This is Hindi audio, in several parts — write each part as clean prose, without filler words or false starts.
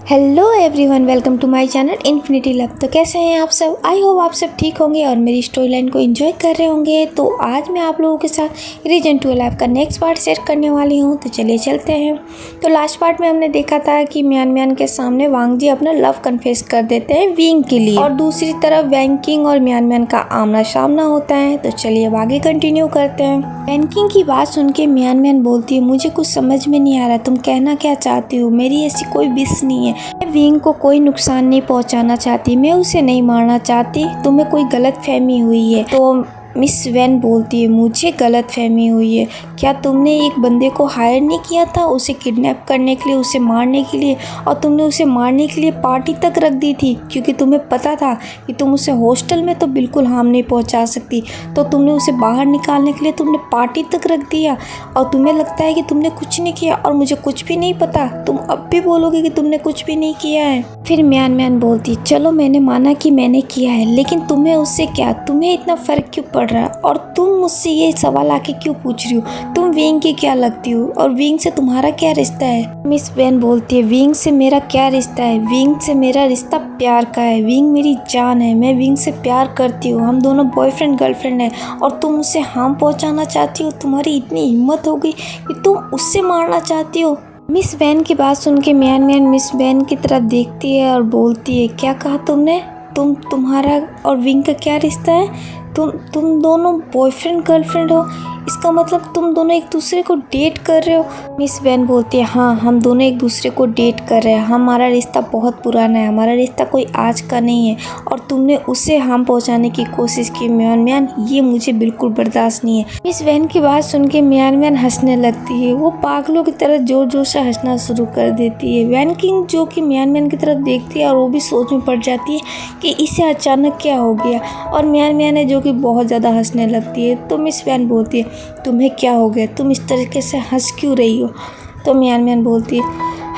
Hello everyone, welcome to my channel infinity love. तो कैसे हैं आप सब? आई होप आप सब ठीक होंगे और मेरी स्टोरी लाइन को एंजॉय कर रहे होंगे। तो आज मैं आप लोगों के साथ रीजन 12 का नेक्स्ट पार्ट शेयर करने वाली हूं। तो चलिए चलते हैं। तो लास्ट पार्ट में हमने देखा था कि म्यान के सामने वांग जी अपना लव कन्फेस कर देते हैं विंग के लिए, और दूसरी तरफ वैंकिंग और म्यान का आमना सामना होता है। तो चलिए अब आगे कंटिन्यू करते हैं। वैंकिंग की बात सुन के म्यान बोलती है, मुझे कुछ समझ में नहीं आ रहा, तुम कहना क्या चाहती हो? मेरी ऐसी कोई विश नहीं है, मैं विंग को कोई नुकसान नहीं पहुंचाना चाहती, मैं उसे नहीं मारना चाहती, तुम्हें कोई गलतफहमी हुई है। तो मिस वैन बोलती है, मुझे गलतफहमी हुई है? क्या तुमने एक बंदे को हायर नहीं किया था उसे किडनैप करने के लिए, उसे मारने के लिए, और तुमने उसे मारने के लिए पार्टी तक रख दी थी, क्योंकि तुम्हें पता था कि तुम उसे हॉस्टल में तो बिल्कुल हार्म नहीं पहुंचा सकती, तो तुमने उसे बाहर निकालने के लिए तुमने पार्टी तक रख दिया, और तुम्हें लगता है कि तुमने कुछ नहीं किया और मुझे कुछ भी नहीं पता? तुम अब भी बोलोगे कि तुमने कुछ भी नहीं किया है? फिर म्यान बोलती, चलो मैंने माना कि मैंने किया है, लेकिन तुम्हें उससे क्या, तुम्हें इतना फर्क क्यों पड़ रहा है? और तुम मुझसे ये सवाल आके क्यों पूछ रही हो? तुम विंग की क्या लगती हो और विंग से तुम्हारा क्या रिश्ता है? मिस वैन बोलती है, विंग से मेरा क्या रिश्ता है? विंग से मेरा रिश्ता प्यार का है। विंग मेरी जान है, मैं विंग से प्यार करती हूँ, हम दोनों बॉयफ्रेंड गर्लफ्रेंड हैं, और तुम उसे हार्म पहुँचाना चाहती हो? तुम्हारी इतनी हिम्मत हो गई कि तुम उससे मारना चाहती हो? मिस वैन की बात सुन के म्यान मिस वैन की तरफ देखती है और बोलती है, क्या कहा तुमने? तुम्हारा और विंग का क्या रिश्ता है? तुम दोनों बॉयफ्रेंड गर्लफ्रेंड हो? इसका मतलब तुम दोनों एक दूसरे को डेट कर रहे हो? मिस वैन बोलती है, हाँ, हम दोनों एक दूसरे को डेट कर रहे हैं, हमारा रिश्ता बहुत पुराना है, हमारा रिश्ता कोई आज का नहीं है, और तुमने उसे हार्म पहुंचाने की कोशिश की म्यान, ये मुझे बिल्कुल बर्दाश्त नहीं है। मिस वैन की बात सुन के म्यान हंसने लगती है, वो पागलों की तरह जोर जोर से हंसना शुरू कर देती है। वैन किंग जो कि म्यान की तरफ देखती है और वो भी सोच में पड़ जाती है कि इसे अचानक क्या हो गया, और म्यान है जो कि बहुत ज़्यादा हंसने लगती है। तो मिस वैन बोलती है, तुम्हें क्या हो गया, तुम इस तरीके से हंस क्यों रही हो? तो म्यान बोलती है,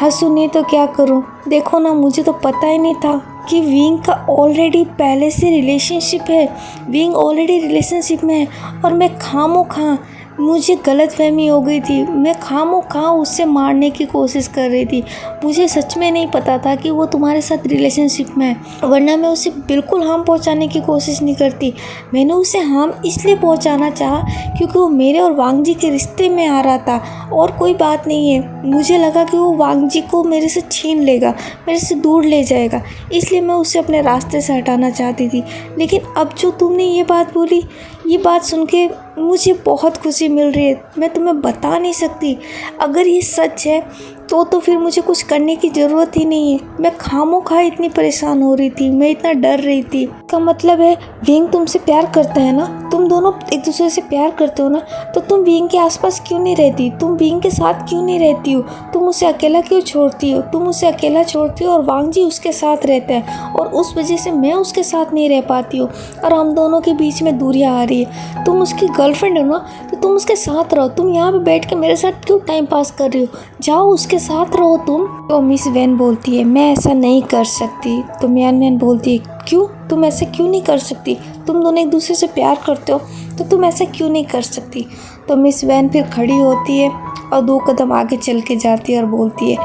हंसू नहीं तो क्या करूं? देखो ना, मुझे तो पता ही नहीं था कि विंग का ऑलरेडी पहले से रिलेशनशिप है, विंग ऑलरेडी रिलेशनशिप में है, और मैं खामोखा, मुझे गलतफहमी हो गई थी, मैं खामोखा उससे मारने की कोशिश कर रही थी। मुझे सच में नहीं पता था कि वो तुम्हारे साथ रिलेशनशिप में है, वरना मैं उसे बिल्कुल हार्म पहुंचाने की कोशिश नहीं करती। मैंने उसे हार्म इसलिए पहुंचाना चाहा क्योंकि वो मेरे और वांग जी के रिश्ते में आ रहा था, और कोई बात नहीं है। मुझे लगा कि वो वांग जी को मेरे से छीन लेगा, मेरे से दूर ले जाएगा, इसलिए मैं उसे अपने रास्ते से हटाना चाहती थी। लेकिन अब जो तुमने ये बात बोली, ये बात सुन के मुझे बहुत खुशी मिल रही है, मैं तुम्हें बता नहीं सकती। अगर ये सच है तो फिर मुझे कुछ करने की ज़रूरत ही नहीं है। मैं खामोखा इतनी परेशान हो रही थी, मैं इतना डर रही थी। इसका मतलब है विंग तुमसे प्यार करता है ना, तुम दोनों एक दूसरे से प्यार करते हो ना, तो तुम विंग के आसपास क्यों नहीं रहती? तुम विंग के साथ क्यों नहीं रहती हो? तुम उसे अकेला क्यों छोड़ती हो? तुम उसे अकेला छोड़ती हो और वांग जी उसके साथ रहता है, और उस वजह से मैं उसके साथ नहीं रह पाती हूँ, और हम दोनों के बीच में दूरियाँ आ रही है। तुम उसकी गर्लफ्रेंड हो ना, तो तुम उसके साथ रहो। तुम यहाँ पे बैठ के मेरे साथ क्यों टाइम पास कर रही हो? जाओ उसके साथ रहो तुम। तो मिस वैन बोलती है, मैं ऐसा नहीं कर सकती। तो म्यान बोलती है, क्यों? तुम ऐसा क्यों नहीं कर सकती? तुम दोनों एक दूसरे से प्यार करते हो, तो तुम ऐसा क्यों नहीं कर सकती? तो मिस वैन फिर खड़ी होती है और 2 कदम आगे चल के जाती है और बोलती है,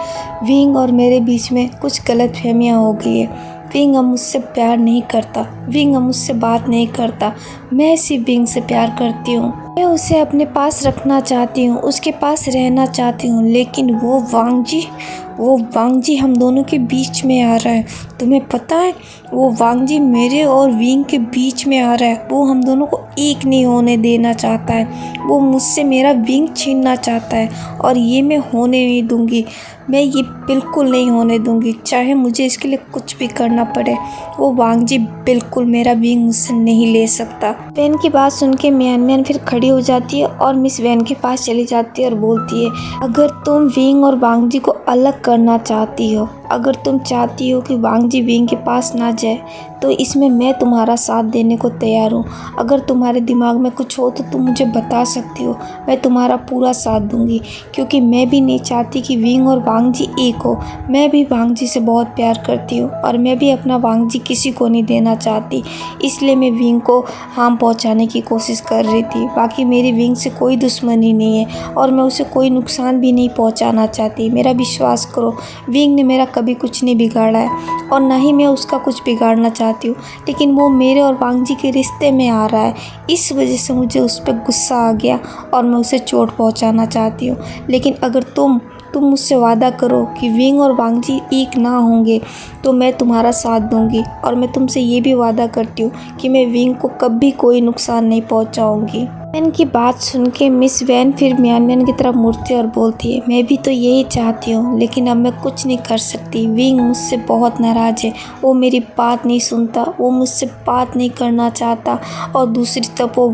विंग और मेरे बीच में कुछ गलतफहमियां हो गई है। विंग अब मुझसे प्यार नहीं करता, विंग अब मुझसे बात नहीं करता, मैं सिर्फ विंग से प्यार करती हूँ, मैं उसे अपने पास रखना चाहती हूँ, उसके पास रहना चाहती हूँ, लेकिन वो वांग जी हम दोनों के बीच में आ रहा है। तुम्हें पता है, वो वांग जी मेरे और विंग के बीच में आ रहा है, वो हम दोनों को एक नहीं होने देना चाहता है, वो मुझसे मेरा विंग छीनना चाहता है, और ये मैं होने नहीं दूंगी, मैं ये बिल्कुल नहीं होने दूंगी, चाहे मुझे इसके लिए कुछ भी करना पड़े। वो वांग जी बिल्कुल मेरा विंग मुझसे नहीं ले सकता। वैन की बात सुन के म्यान फिर खड़ी हो जाती है और मिस वैन के पास चली जाती है और बोलती है, अगर तुम विंग और वांग जी को अलग करना चाहती हो, अगर तुम चाहती हो कि वांग जी विंग के पास ना जाए, तो इसमें मैं तुम्हारा साथ देने को तैयार हूँ। अगर तुम्हारे दिमाग में कुछ हो तो तुम मुझे बता सकती हो, मैं तुम्हारा पूरा साथ दूंगी, क्योंकि मैं भी नहीं चाहती कि विंग और वांग जी एक हो। मैं भी वांग जी से बहुत प्यार करती हूँ, और मैं भी अपना वांग जी किसी को नहीं देना चाहती, इसलिए मैं विंग को हार्म पहुँचाने की कोशिश कर रही थी। बाकी मेरी विंग से कोई दुश्मनी नहीं है, और मैं उसे कोई नुकसान भी नहीं पहुँचाना चाहती। मेरा विश्वास करो, विंग ने मेरा कभी कुछ नहीं बिगाड़ा है और ना ही मैं उसका कुछ बिगाड़ना चाहती हूँ, लेकिन वो मेरे और वांग जी के रिश्ते में आ रहा है। इस वजह से मुझे उस पर गुस्सा आ गया और मैं उसे चोट पहुँचाना चाहती हूँ। लेकिन अगर तुम मुझसे वादा करो कि विंग और वांग जी एक ना होंगे तो मैं तुम्हारा साथ दूंगी, और मैं तुमसे ये भी वादा करती हूँ कि मैं विंग को कभी कोई नुकसान नहीं पहुँचाऊँगी। वैन की बात सुन के मिस वैन फिर मियान मियान की तरफ मुड़ती है और बोलती है, मैं भी तो यही चाहती हूँ, लेकिन अब मैं कुछ नहीं कर सकती। विंग मुझसे बहुत नाराज़ है, वो मेरी बात नहीं सुनता, वो मुझसे बात नहीं करना चाहता। और दूसरी तरफ वो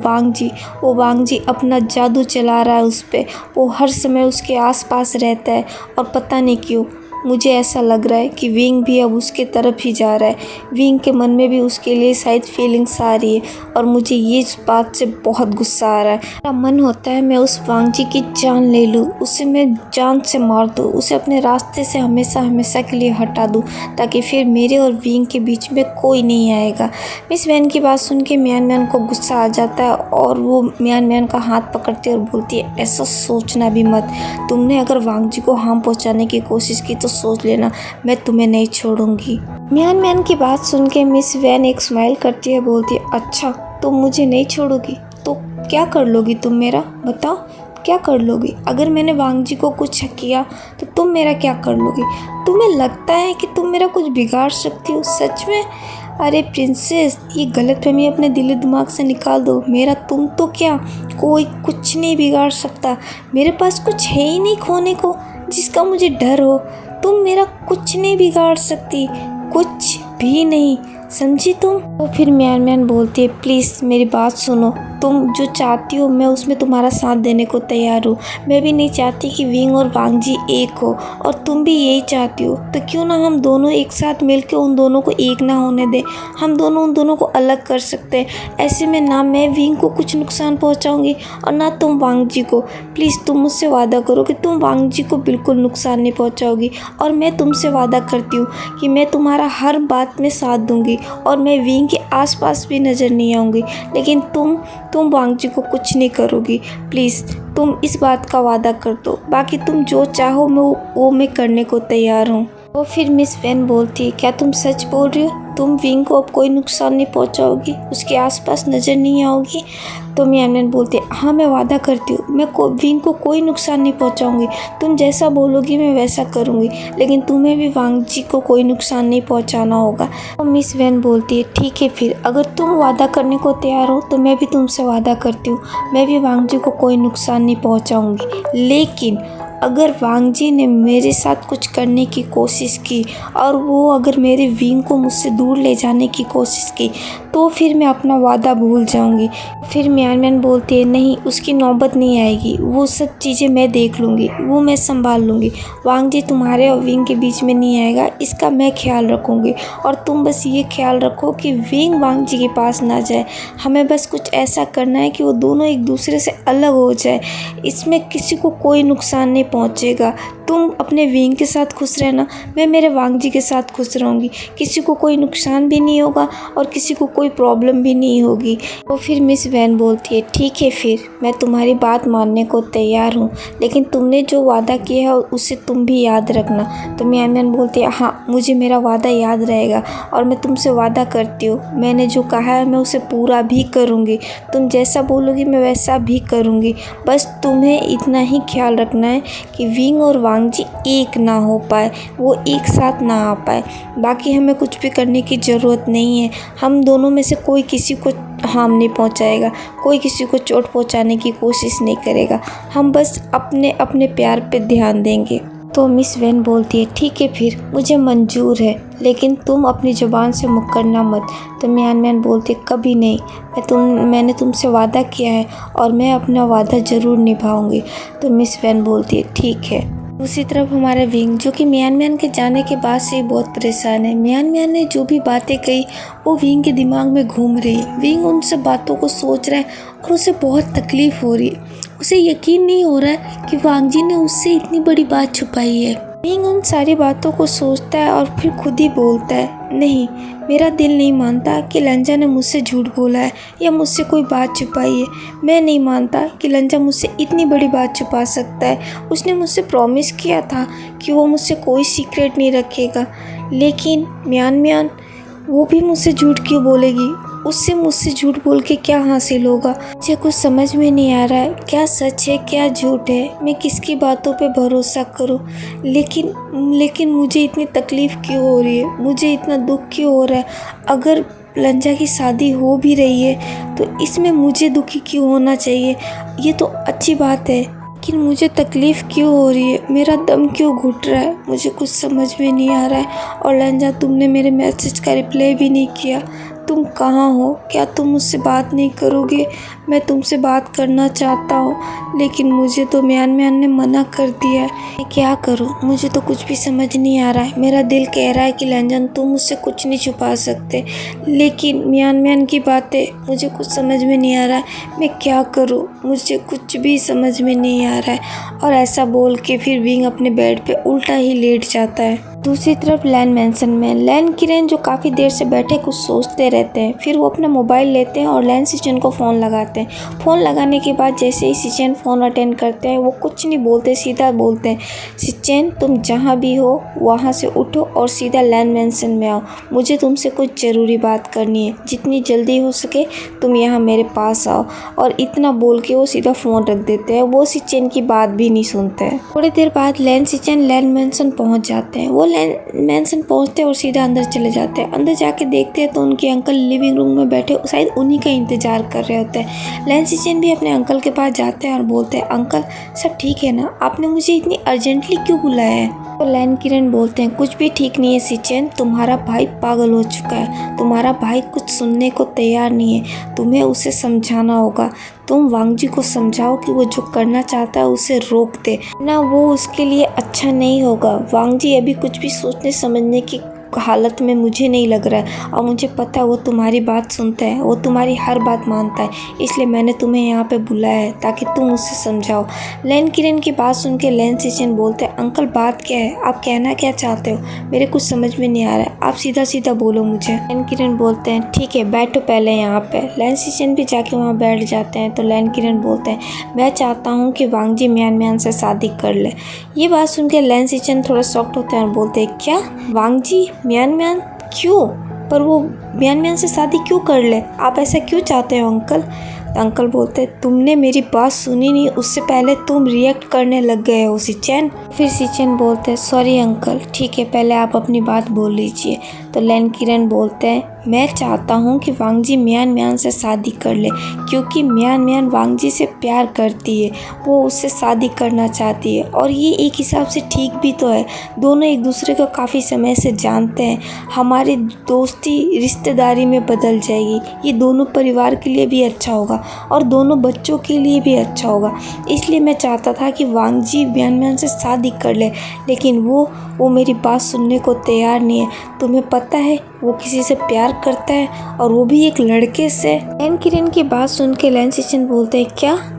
वांग जी अपना जादू चला रहा है उस पर। वो हर समय उसके आसपास रहता है और पता नहीं क्यों मुझे ऐसा लग रहा है कि विंग भी अब उसके तरफ ही जा रहा है। विंग के मन में भी उसके लिए शायद फीलिंग्स आ रही है और मुझे ये इस बात से बहुत गुस्सा आ रहा है। मेरा मन होता है मैं उस वांग जी की जान ले लूँ, उसे मैं जान से मार दूँ, उसे अपने रास्ते से हमेशा हमेशा के लिए हटा दूँ, ताकि फिर मेरे और विंग के बीच में कोई नहीं आएगा। मिस वैन की बात सुन के मियान मियान को गुस्सा आ जाता है और वो मियान मियान का हाथ पकड़ती है और बोलती है, ऐसा सोचना भी मत। तुमने अगर वांग जी को हार्म पहुँचाने की कोशिश की तो सोच लेना, मैं तुम्हें नहीं छोड़ूंगी। मियान मियान की बात सुन के मिस वैन एक स्माइल करती है, बोलती है, अच्छा तुम मुझे नहीं छोड़ोगी तो क्या कर लोगी तुम मेरा, बताओ क्या कर लोगी? अगर मैंने वांग जी को कुछ किया तो तुम मेरा क्या कर लोगी? तुम्हें लगता है कि तुम मेरा कुछ बिगाड़ सकती हो सच में? अरे प्रिंसेस, ये गलतफहमी अपने दिल दिमाग से निकाल दो। मेरा तुम तो क्या, कोई कुछ नहीं बिगाड़ सकता। मेरे पास कुछ है ही नहीं खोने को जिसका मुझे डर हो। तुम मेरा कुछ नहीं बिगाड़ सकती, कुछ भी नहीं, समझी तुम? तो फिर मियान मियान बोलती है, प्लीज़ मेरी बात सुनो, तुम जो चाहती हो मैं उसमें तुम्हारा साथ देने को तैयार हूँ। मैं भी नहीं चाहती कि विंग और वांग जी एक हो, और तुम भी यही चाहती हो, तो क्यों ना हम दोनों एक साथ मिलकर उन दोनों को एक ना होने दें। हम दोनों उन दोनों को अलग कर सकते हैं। ऐसे में ना मैं विंग को कुछ नुकसान पहुँचाऊँगी और ना तुम वांग जी को। प्लीज़ तुम मुझसे वादा करो कि तुम वांग जी को बिल्कुल नुकसान नहीं पहुँचाओगी, और मैं तुमसे वादा करती हूँ कि मैं तुम्हारा हर बात में साथ दूँगी और मैं विंग के आसपास भी नज़र नहीं आऊँगी। लेकिन तुम वांग जी को कुछ नहीं करोगी। प्लीज़ तुम इस बात का वादा कर दो, बाकी तुम जो चाहो वो मैं करने को तैयार हूँ। तो फिर मिस वैन बोलती है, क्या तुम सच बोल रही हो? तुम विंग को अब कोई नुकसान नहीं पहुंचाओगी, उसके आसपास नज़र नहीं आओगी? तो मियान मियान बोलती है, हाँ मैं वादा करती हूँ, मैं विंग को कोई नुकसान नहीं पहुंचाऊंगी। तुम जैसा बोलोगी मैं वैसा करूँगी, लेकिन तुम्हें भी वांग जी को कोई नुकसान नहीं पहुंचाना होगा। तो मिस वैन बोलती है, ठीक है फिर, अगर तुम वादा करने को तैयार हो तो मैं भी तुमसे वादा करती हूँ, मैं भी वांग जी को कोई नुकसान नहीं पहुँचाऊँगी। लेकिन अगर वांग जी ने मेरे साथ कुछ करने की कोशिश की और वो अगर मेरे विंग को मुझसे दूर ले जाने की कोशिश की तो फिर मैं अपना वादा भूल जाऊंगी। फिर मियान मियान बोलती है, नहीं उसकी नौबत नहीं आएगी, वो सब चीज़ें मैं देख लूँगी, वो मैं संभाल लूँगी। वांग जी तुम्हारे और विंग के बीच में नहीं आएगा, इसका मैं ख्याल रखूँगी। और तुम बस ये ख्याल रखो कि विंग वांग जी के पास ना जाए। हमें बस कुछ ऐसा करना है कि वो दोनों एक दूसरे से अलग हो जाए, इसमें किसी को कोई नुकसान नहीं पहुंचेगा। तुम अपने विंग के साथ खुश रहना, मैं मेरे वांग जी के साथ खुश रहूँगी, किसी को कोई नुकसान भी नहीं होगा और किसी को कोई प्रॉब्लम भी नहीं होगी। तो फिर मिस वैन बोलती है, ठीक है फिर, मैं तुम्हारी बात मानने को तैयार हूँ, लेकिन तुमने जो वादा किया है उसे तुम भी याद रखना। तो मियान मियान बोलती है, हाँ मुझे मेरा वादा याद रहेगा, और मैं तुमसे वादा करती हूँ मैंने जो कहा है मैं उसे पूरा भी करूँगी। तुम जैसा बोलोगी मैं वैसा भी करूँगी। बस तुम्हें इतना ही ख्याल रखना है कि विंग और वांग जी एक ना हो पाए, वो एक साथ ना आ पाए। बाकी हमें कुछ भी करने की ज़रूरत नहीं है। हम दोनों में से कोई किसी को हार्म नहीं पहुंचाएगा, कोई किसी को चोट पहुंचाने की कोशिश नहीं करेगा। हम बस अपने अपने प्यार पे ध्यान देंगे। तो मिस वैन बोलती है, ठीक है फिर, मुझे मंजूर है, लेकिन तुम अपनी ज़ुबान से मुकरना मत। तो मियान मियान बोलती है, कभी नहीं, मैंने तुमसे वादा किया है और मैं अपना वादा ज़रूर निभाऊंगी। तो मिस वैन बोलती है, ठीक है। दूसरी तरफ हमारा विंग, जो कि मियान मियान के जाने के बाद से बहुत परेशान है। मियान मियान ने जो भी बातें कही वो विंग के दिमाग में घूम रही है। विंग उन सब बातों को सोच रहा है और उसे बहुत तकलीफ़ हो रही है। उसे यकीन नहीं हो रहा है कि वांग जी ने उससे इतनी बड़ी बात छुपाई है। विंग उन सारी बातों को सोचता है और फिर खुद ही बोलता है, नहीं, मेरा दिल नहीं मानता कि लंजा ने मुझसे झूठ बोला है या मुझसे कोई बात छुपाई है। मैं नहीं मानता कि लंजा मुझसे इतनी बड़ी बात छुपा सकता है। उसने मुझसे प्रॉमिस किया था कि वो मुझसे कोई सीक्रेट नहीं रखेगा, लेकिन म्यान म्यान वो भी मुझसे झूठ क्यों बोलेगी? उससे मुझसे झूठ बोल के क्या हासिल होगा? मुझे कुछ समझ में नहीं आ रहा है, क्या सच है क्या झूठ है, मैं किसकी बातों पे भरोसा करूं? लेकिन मुझे इतनी तकलीफ़ क्यों हो रही है? मुझे इतना दुख क्यों हो रहा है? अगर लंजा की शादी हो भी रही है तो इसमें मुझे दुखी क्यों होना चाहिए? ये तो अच्छी बात है, लेकिन मुझे तकलीफ़ क्यों हो रही है? मेरा दम क्यों घुट रहा है? मुझे कुछ समझ में नहीं आ रहा है। और लंजा, तुमने मेरे मैसेज का रिप्लाई भी नहीं किया। तुम कहाँ हो? क्या तुम मुझसे बात नहीं करोगे? मैं तुमसे बात करना चाहता हूँ, लेकिन मुझे तो म्यान म्यान ने मना कर दिया है। मैं क्या करूँ? मुझे तो कुछ भी समझ नहीं आ रहा है। मेरा दिल कह रहा है कि लंजन तुम मुझसे कुछ नहीं छुपा सकते, लेकिन म्यान म्यान की बातें मुझे कुछ समझ में नहीं आ रहा है। मैं क्या करूँ? मुझे कुछ भी समझ में नहीं आ रहा है। और ऐसा बोल के फिर विंग अपने बेड पे उल्टा ही लेट जाता है। दूसरी तरफ लैन मैंसन में लैन किरण जो काफ़ी देर से बैठे कुछ सोचते रहते हैं। फिर वो अपना मोबाइल लेते हैं और लैन सिचन को फ़ोन लगाते हैं। फ़ोन लगाने के बाद जैसे ही सिचन फ़ोन अटेंड करते हैं वो कुछ नहीं बोलते, सीधा बोलते हैं, सिचन तुम जहाँ भी हो वहाँ से उठो और सीधा लैन मैंसन में आओ। मुझे तुमसे कुछ ज़रूरी बात करनी है, जितनी जल्दी हो सके तुम यहाँ मेरे पास आओ। और इतना बोल के वो सीधा फ़ोन रख देते हैं। वो सिचन की बात भी नहीं सुनते हैं। थोड़ी देर बाद लैन सिचन लैन मैंसन पहुँच जाते हैं। वो मैंसन पहुंचते और सीधा अंदर चले जाते हैं। अंदर जाके देखते हैं तो उनके अंकल लिविंग रूम में बैठे शायद उन्हीं का इंतजार कर रहे होते हैं। लैन सिचन भी अपने अंकल के पास जाते हैं और बोलते हैं, अंकल सब ठीक है ना? आपने मुझे इतनी अर्जेंटली क्यों बुलाया है? तो लैन किरण बोलते हैं, कुछ भी ठीक नहीं है सिचन, तुम्हारा भाई पागल हो चुका है। तुम्हारा भाई कुछ सुनने को तैयार नहीं है। तुम्हें उसे समझाना होगा। तुम वांगजी को समझाओ कि वो जो करना चाहता है उसे रोक दे, ना वो उसके लिए अच्छा नहीं होगा। वांगजी अभी कुछ भी सोचने समझने की हालत में मुझे नहीं लग रहा है, और मुझे पता है वो तुम्हारी बात सुनता है, वो तुम्हारी हर बात मानता है। इसलिए मैंने तुम्हें यहाँ पे बुलाया है ताकि तुम उसे समझाओ। लैन किरण की बात सुन के लैन सिचन बोलते हैं, अंकल बात क्या है? आप कहना क्या चाहते हो? मेरे कुछ समझ में नहीं आ रहा है, आप सीधा सीधा बोलो मुझे। लैन किरण बोलते हैं, ठीक है बैठो पहले यहाँ पे। लैन सिचन भी जाके वहाँ बैठ जाते हैं। तो लैन किरण बोलते हैं, मैं चाहता हूँ कि वांगजी म्यान म्यान से शादी कर ले। ये बात सुन के लैन सिचन थोड़ा शॉक्ड होते हैं और बोलते हैं, क्या वांगजी म्यान म्यान? क्यों? पर वो म्यान म्यान से शादी क्यों कर ले? आप ऐसा क्यों चाहते हो अंकल? तो अंकल बोलते हैं, तुमने मेरी बात सुनी नहीं, उससे पहले तुम रिएक्ट करने लग गए हो सिचन। फिर सिचन बोलते हैं, सॉरी अंकल, ठीक है पहले आप अपनी बात बोल लीजिए। तो लैन किरण बोलते हैं, मैं चाहता हूँ कि वांगजी म्यान म्यान से शादी कर ले, क्योंकि म्यान म्यान वांगजी से प्यार करती है, वो उससे शादी करना चाहती है। और ये एक हिसाब से ठीक भी तो है, दोनों एक दूसरे को काफ़ी समय से जानते हैं। हमारी दोस्ती रिश्तेदारी में बदल जाएगी, ये दोनों परिवार के लिए भी अच्छा होगा और दोनों बच्चों के लिए भी अच्छा होगा। इसलिए मैं चाहता था कि वांगजी म्यान म्यान से शादी कर ले, लेकिन वो मेरी बात सुनने को तैयार नहीं है। तुम्हें पता है वो किसी से प्यार करता है, और वो भी एक लड़के से। लैन किरण की बात सुन के लैन सिचन बोलते हैं,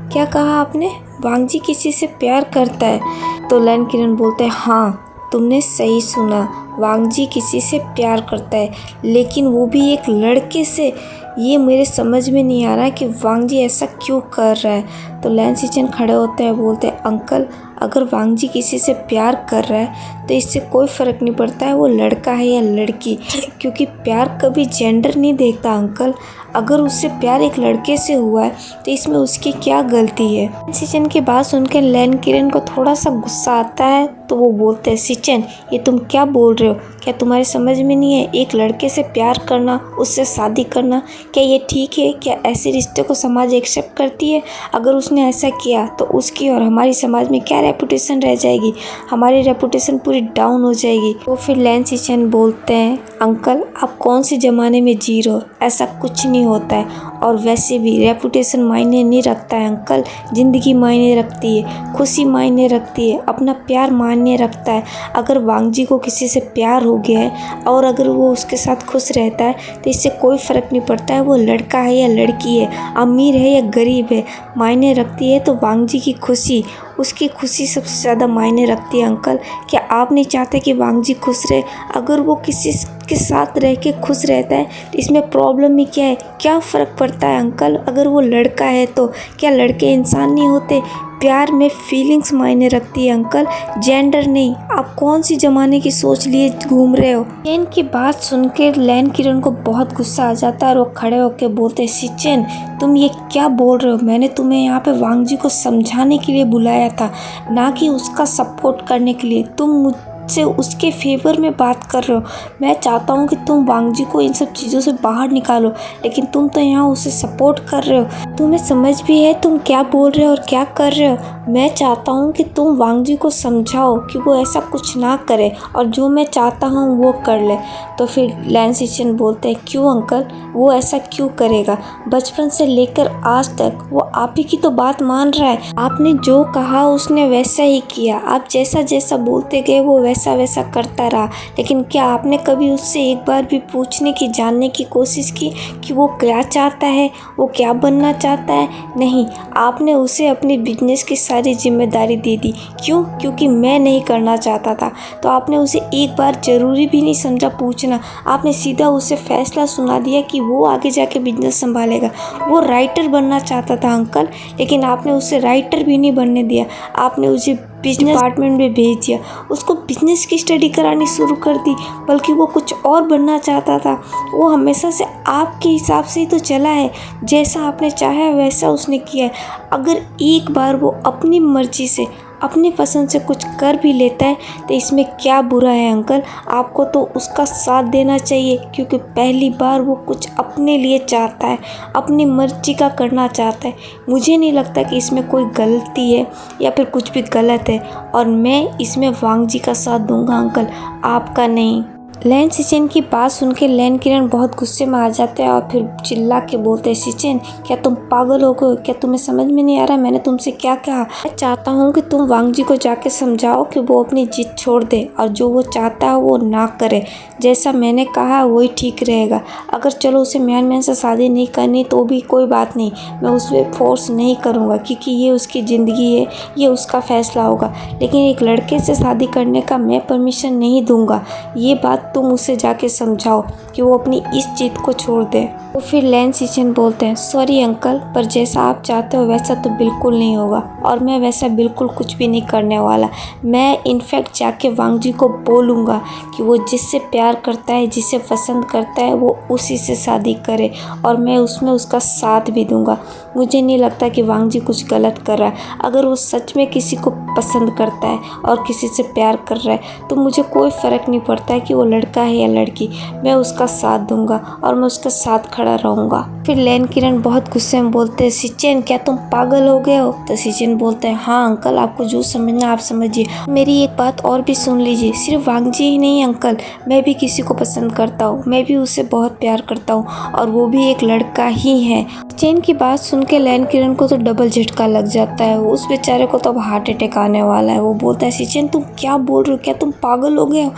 क्या कहा आपने? वांगजी किसी से प्यार करता है? तो लैन किरण बोलते हैं, हाँ तुमने सही सुना, वांगजी किसी से प्यार करता है, लेकिन वो भी एक लड़के से। ये मेरे समझ में नहीं आ रहा है कि वांगजी ऐसा क्यों कर रहा है। तो लैन सिचन खड़े होते हैं, बोलते हैं, अंकल अगर वांगजी किसी से प्यार कर रहा है तो इससे कोई फ़र्क नहीं पड़ता है वो लड़का है या लड़की, क्योंकि प्यार कभी जेंडर नहीं देखता अंकल। अगर उससे प्यार एक लड़के से हुआ है तो इसमें उसकी क्या गलती है? सिचन की बात सुनकर लैन किरण को थोड़ा सा गुस्सा आता है, तो वो बोलते हैं, सिचन ये तुम क्या बोल रहे हो? क्या तुम्हारी समझ में नहीं है? एक लड़के से प्यार करना, उससे शादी करना, क्या ये ठीक है? क्या ऐसे रिश्ते को समाज एक्सेप्ट करती है? अगर उसने ऐसा किया तो उसकी और हमारी समाज में क्या रेपुटेशन रह जाएगी? हमारी रेपुटेशन पूरी डाउन हो जाएगी। तो फिर लैन सिचन बोलते हैं, अंकल आप कौन से ज़माने में जी रहे हो? ऐसा कुछ नहीं होता है, और वैसे भी रेपुटेशन मायने नहीं रखता है अंकल, ज़िंदगी मायने रखती है, खुशी मायने रखती है, अपना प्यार मायने रखता है। अगर वांगजी को किसी से प्यार हो गया है और अगर वो उसके साथ खुश रहता है तो इससे कोई फ़र्क नहीं पड़ता है वो लड़का है या लड़की है, अमीर है या गरीब है, मायने रखती है तो वांगजी की खुशी उसकी खुशी सबसे ज़्यादा मायने रखती है अंकल। क्या आप नहीं चाहते कि वांग जी खुश रहे? अगर वो किसी के साथ रह के खुश रहता है तो इसमें प्रॉब्लम ही क्या है? क्या फ़र्क पड़ता है अंकल? अगर वो लड़का है तो क्या लड़के इंसान नहीं होते? प्यार में फीलिंग्स मायने रखती है अंकल, जेंडर नहीं। आप कौन सी ज़माने की सोच लिए घूम रहे हो? चैन की बात सुन के लैन किरण को बहुत गुस्सा आ जाता है और वो खड़े होकर बोलते हैं, सिचेन तुम ये क्या बोल रहे हो? मैंने तुम्हें यहाँ पे वांग जी को समझाने के लिए बुलाया था, ना कि उसका सपोर्ट करने के लिए। तुम मुझसे उसके फेवर में बात कर रहे हो। मैं चाहता हूँ कि तुम वांग जी को इन सब चीज़ों से बाहर निकालो, लेकिन तुम तो यहाँ उसे सपोर्ट कर रहे हो। तुम्हें समझ भी है तुम क्या बोल रहे हो और क्या कर रहे हो? मैं चाहता हूँ कि तुम वांग जी को समझाओ कि वो ऐसा कुछ ना करे और जो मैं चाहता हूँ वो कर ले। तो फिर लैन सिचेन बोलते हैं, क्यों अंकल, वो ऐसा क्यों करेगा? बचपन से लेकर आज तक वो आप ही की तो बात मान रहा है। आपने जो कहा उसने वैसा ही किया। आप जैसा जैसा बोलते गए वो वैसा वैसा करता रहा। लेकिन क्या आपने कभी उससे एक बार भी पूछने की, जानने की कोशिश की कि वो क्या चाहता है, वो क्या बनना चाहता है? नहीं, आपने उसे अपनी बिजनेस की सारी जिम्मेदारी दे दी। क्यों? क्योंकि मैं नहीं करना चाहता था। तो आपने उसे एक बार ज़रूरी भी नहीं समझा पूछना। आपने सीधा उसे फैसला सुना दिया कि वो आगे जाके बिजनेस संभालेगा। वो राइटर बनना चाहता था अंकल, लेकिन आपने उसे राइटर भी नहीं बनने दिया। आपने उसे बिजनेस डिपार्टमेंट में भेज दिया, उसको बिजनेस की स्टडी करानी शुरू कर दी। बल्कि वो कुछ और बनना चाहता था। वो हमेशा से आपके हिसाब से ही तो चला है। जैसा आपने चाहा है वैसा उसने किया है। अगर एक बार वो अपनी मर्जी से, अपनी पसंद से कुछ कर भी लेता है तो इसमें क्या बुरा है अंकल? आपको तो उसका साथ देना चाहिए, क्योंकि पहली बार वो कुछ अपने लिए चाहता है, अपनी मर्जी का करना चाहता है। मुझे नहीं लगता कि इसमें कोई गलती है या फिर कुछ भी गलत है, और मैं इसमें वांग जी का साथ दूंगा अंकल, आपका नहीं। लैन सिचेन की बात सुन के लैन किरण बहुत गुस्से में आ जाते हैं और फिर चिल्ला के बोलते हैं, सिचेन क्या तुम पागल हो गए? क्या तुम्हें समझ में नहीं आ रहा मैंने तुमसे क्या कहा? मैं चाहता हूँ कि तुम वांग जी को जाके समझाओ कि वो अपनी जिद छोड़ दे और जो वो चाहता है वो ना करे। जैसा मैंने कहा वही ठीक रहेगा। अगर चलो उसे मैन मैन से शादी नहीं करनी तो भी कोई बात नहीं, मैं उस पर फोर्स नहीं करूँगा, क्योंकि ये उसकी ज़िंदगी है, ये उसका फैसला होगा। लेकिन एक लड़के से शादी करने का मैं परमिशन नहीं दूंगा। ये बात तुम उसे जाके समझाओ कि वो अपनी इस जिद को छोड़ दे। तो फिर लैन सिचेन बोलते हैं, सॉरी अंकल, पर जैसा आप चाहते हो वैसा तो बिल्कुल नहीं होगा, और मैं वैसा बिल्कुल कुछ भी नहीं करने वाला। मैं इनफैक्ट जाके वांग जी को बोलूँगा कि वो जिससे प्यार करता है, जिसे पसंद करता है, वो उसी से शादी करे, और मैं उसमें उसका साथ भी दूंगा। मुझे नहीं लगता कि वांग जी कुछ गलत कर रहा है। अगर वो सच में किसी को पसंद करता है और किसी से प्यार कर रहा है तो मुझे कोई फ़र्क नहीं पड़ता है कि वो लड़का है या लड़की। मैं उसका साथ दूंगा और मैं उसके साथ खड़ा रहूँगा। फिर लैन किरण बहुत गुस्से में बोलते हैं, सिचेन क्या तुम पागल हो गए हो? तो सिचेन बोलते हैं, हाँ अंकल, आपको जो समझना आप समझिए। मेरी एक बात और भी सुन लीजिए, सिर्फ वांग जी ही नहीं अंकल, मैं भी किसी को पसंद करता हूँ, मैं भी उससे बहुत प्यार करता हूँ, और वो भी एक लड़का ही है। सिचेन की बात सुन के लैन किरण को तो डबल झटका लग जाता है। उस बेचारे को तो अब हार्ट अटैक आने वाला है। वो बोलता है, सिचेन तुम क्या बोल रहे हो? क्या तुम पागल हो गए हो?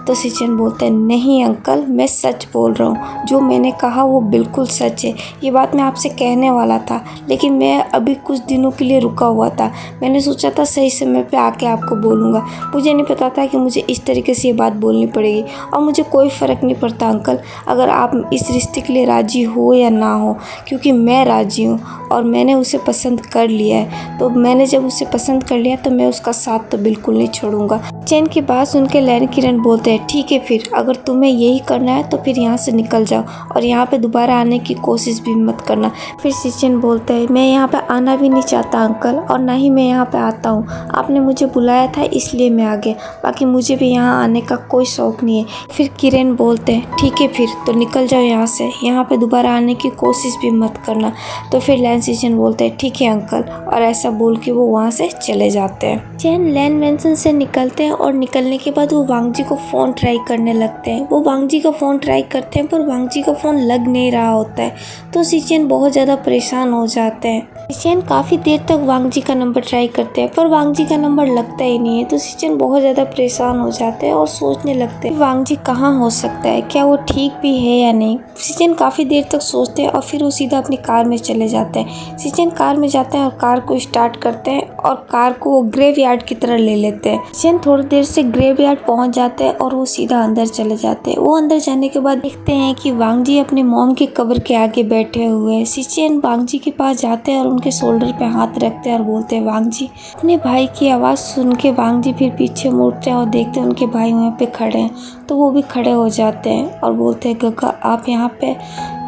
तो सिचेन बोलता है, नहीं अंकल, मैं सच बोल रहा हूँ। जो मैंने कहा वो बिल्कुल सच है। ये बात मैं आपसे कहने वाला था, लेकिन मैं अभी कुछ दिनों के लिए रुका हुआ था। मैंने सोचा था सही समय पे आके आपको बोलूँगा। मुझे नहीं पता था कि मुझे इस तरीके से ये बात बोलनी पड़ेगी, और मुझे कोई फ़र्क नहीं पड़ता अंकल अगर आप इस रिश्ते के लिए राज़ी हो या ना हो, क्योंकि मैं राज़ी हूँ और मैंने उसे पसंद कर लिया है। तो मैंने जब उसे पसंद कर लिया तो मैं उसका साथ तो बिल्कुल नहीं छोड़ूंगा। चैन की बात सुन के लैन किरण बोलते हैं, ठीक है, फिर अगर तुम्हें यही करना है तो फिर यहाँ से निकल जाओ और यहाँ पे दोबारा आने की कोशिश भी मत करना। फिर सिचेन बोलता है, मैं यहाँ पे आना भी नहीं चाहता अंकल, और ना ही मैं यहाँ पे आता हूँ। आपने मुझे बुलाया था इसलिए मैं आ गया, बाकी मुझे भी यहाँ आने का कोई शौक नहीं है। फिर किरण बोलते हैं, ठीक है फिर तो निकल जाओ यहाँ से, यहाँ पे दोबारा आने की कोशिश भी मत करना। तो फिर लैन सिचेन बोलते हैं, ठीक है अंकल, और ऐसा बोल के वो वहाँ से चले जाते हैं। चैन लैन मैंसन से निकलते हैं और निकलने के बाद वो वांग जी को फ़ोन ट्राई करने लगते हैं। वो वांग जी का फ़ोन ट्राई करते हैं पर वांग जी का फ़ोन लग नहीं रहा होता है। तो सिचेन बहुत ज़्यादा परेशान हो जाते हैं। सिचेन काफ़ी देर तक वांग जी का नंबर ट्राई करते हैं पर वांग जी का नंबर लगता ही नहीं है। तो सिचेन बहुत ज़्यादा परेशान हो जाते हैं और सोचने लगते हैं वांग जी कहाँ हो सकता है, क्या वो ठीक भी है या नहीं। सिचेन काफ़ी देर तक सोचते हैं और फिर वो सीधा अपनी कार में चले जाते हैं। सिचेन कार में जाते हैं और कार को स्टार्ट करते हैं और कार को वो ग्रेवयार्ड की तरह ले लेते हैं। सिचेन थोड़ी देर से ग्रेवयार्ड पहुंच जाते हैं और वो सीधा अंदर चले जाते हैं। वो अंदर जाने के बाद देखते हैं कि वांग जी अपने मॉम की कब्र के आगे बैठे हुए हैं। सिचेन वांग जी के पास जाते हैं और उनके शोल्डर पे हाथ रखते हैं और बोलते हैं वांग जी। अपने भाई की आवाज़ सुन के वांग जी फिर पीछे मुड़ते हैं और देखते हैं उनके भाई वहाँ पे खड़े हैं, तो वो भी खड़े हो जाते हैं और बोलते हैं गगा आप यहाँ पे।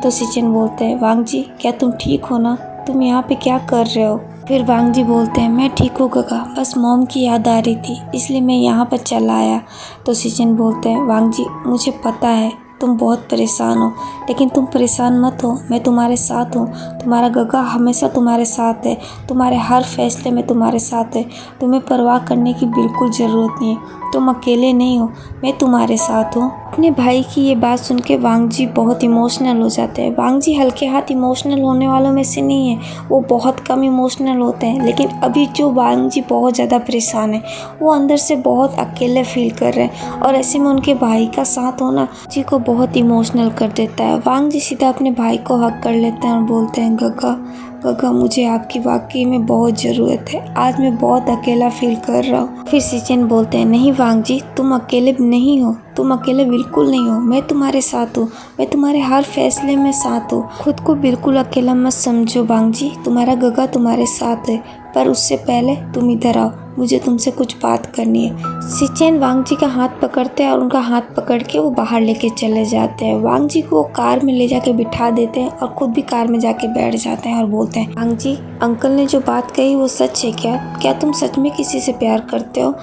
तो सिचेन बोलते हैं वांग जी क्या तुम ठीक हो ना, तुम यहाँ पे क्या कर रहे हो। फिर वांग जी बोलते हैं मैं ठीक हूँ गगा, बस मॉम की याद आ रही थी इसलिए मैं यहाँ पर चला आया। तो सिचेन बोलते हैं वांग जी मुझे पता है तुम बहुत परेशान हो, लेकिन तुम परेशान मत हो, मैं तुम्हारे साथ हूँ। तुम्हारा गगा हमेशा तुम्हारे साथ है, तुम्हारे हर फैसले में तुम्हारे साथ है। तुम्हें परवाह करने की बिल्कुल ज़रूरत नहीं है, तुम अकेले नहीं हो, मैं तुम्हारे साथ हूँ। अपने भाई की ये बात सुन के वांग जी बहुत इमोशनल हो जाते हैं। वांग जी हल्के हाथ इमोशनल होने वालों में से नहीं है, वो बहुत कम इमोशनल होते हैं, लेकिन अभी जो वांग जी बहुत ज़्यादा परेशान है, वो अंदर से बहुत अकेले फील कर रहे हैं और ऐसे में उनके भाई का साथ होना जी को बहुत इमोशनल कर देता है। वांग जी सीधा अपने भाई को हक कर लेते हैं और बोलते हैं गगा गगा मुझे आपकी वाकई में बहुत ज़रूरत है, आज मैं बहुत अकेला फील कर रहा हूँ। फिर सिचेन बोलते हैं नहीं वांग जी तुम अकेले नहीं हो, तुम अकेले बिल्कुल नहीं हो, मैं तुम्हारे साथ हूँ, मैं तुम्हारे हर फैसले में साथ हूँ। खुद को बिल्कुल अकेला मत समझो वांग जी, तुम्हारा गगा तुम्हारे साथ है, पर उससे पहले तुम इधर आओ, मुझे तुमसे कुछ बात करनी है। सिचेन वांग जी का हाथ पकड़ते हैं और उनका हाथ पकड़ के वो बाहर लेके चले जाते हैं। वांग जी को कार में ले जाके बिठा देते हैं और खुद भी कार में जाके बैठ जाते हैं और बोलते हैं वांग जी अंकल ने जो बात कही वो सच है क्या, क्या तुम सच में किसी से प्यार करते हो।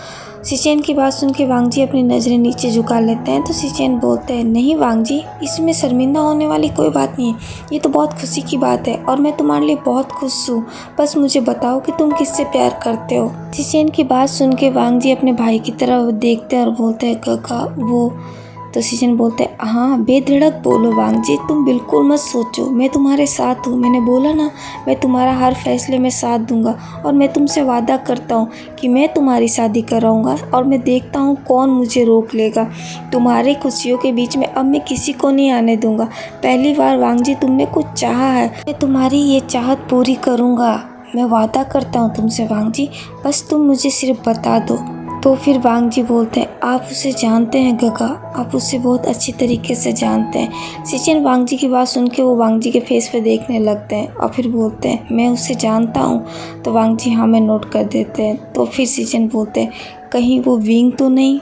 सिचेन की बात सुन के वांग जी अपनी नज़रें नीचे झुका लेते हैं। तो सिचेन बोलते हैं नहीं वांग जी इसमें शर्मिंदा होने वाली कोई बात नहीं है, ये तो बहुत खुशी की बात है और मैं तुम्हारे लिए बहुत खुश हूँ, बस मुझे बताओ कि तुम किससे प्यार करते हो। सिचेन की बात सुन के वांग जी अपने भाई की तरफ देखते हैं और बोलते हैं गगा वो। तो सिचेन बोलते हैं हाँ बेधड़क बोलो वांग जी, तुम बिल्कुल मत सोचो, मैं तुम्हारे साथ हूँ, मैंने बोला ना मैं तुम्हारा हर फैसले में साथ दूंगा और मैं तुमसे वादा करता हूँ कि मैं तुम्हारी शादी कराऊंगा और मैं देखता हूँ कौन मुझे रोक लेगा। तुम्हारी खुशियों के बीच में अब मैं किसी को नहीं आने दूंगा। पहली बार वांग जी तुमने कुछ चाहा है, मैं तुम्हारी ये चाहत पूरी करूँगा, मैं वादा करता हूँ तुमसे वांग जी, बस तुम मुझे सिर्फ बता दो। तो फिर वांग जी बोलते हैं आप उसे जानते हैं गगा, आप उसे बहुत अच्छी तरीके से जानते हैं। सिचेन वांग जी की बात सुन के वो वांग जी के फेस पे देखने लगते हैं और फिर बोलते हैं मैं उसे जानता हूँ। तो वांग जी हाँ मैं नोट कर देते हैं। तो फिर सिचेन बोलते हैं कहीं वो विंग तो नहीं।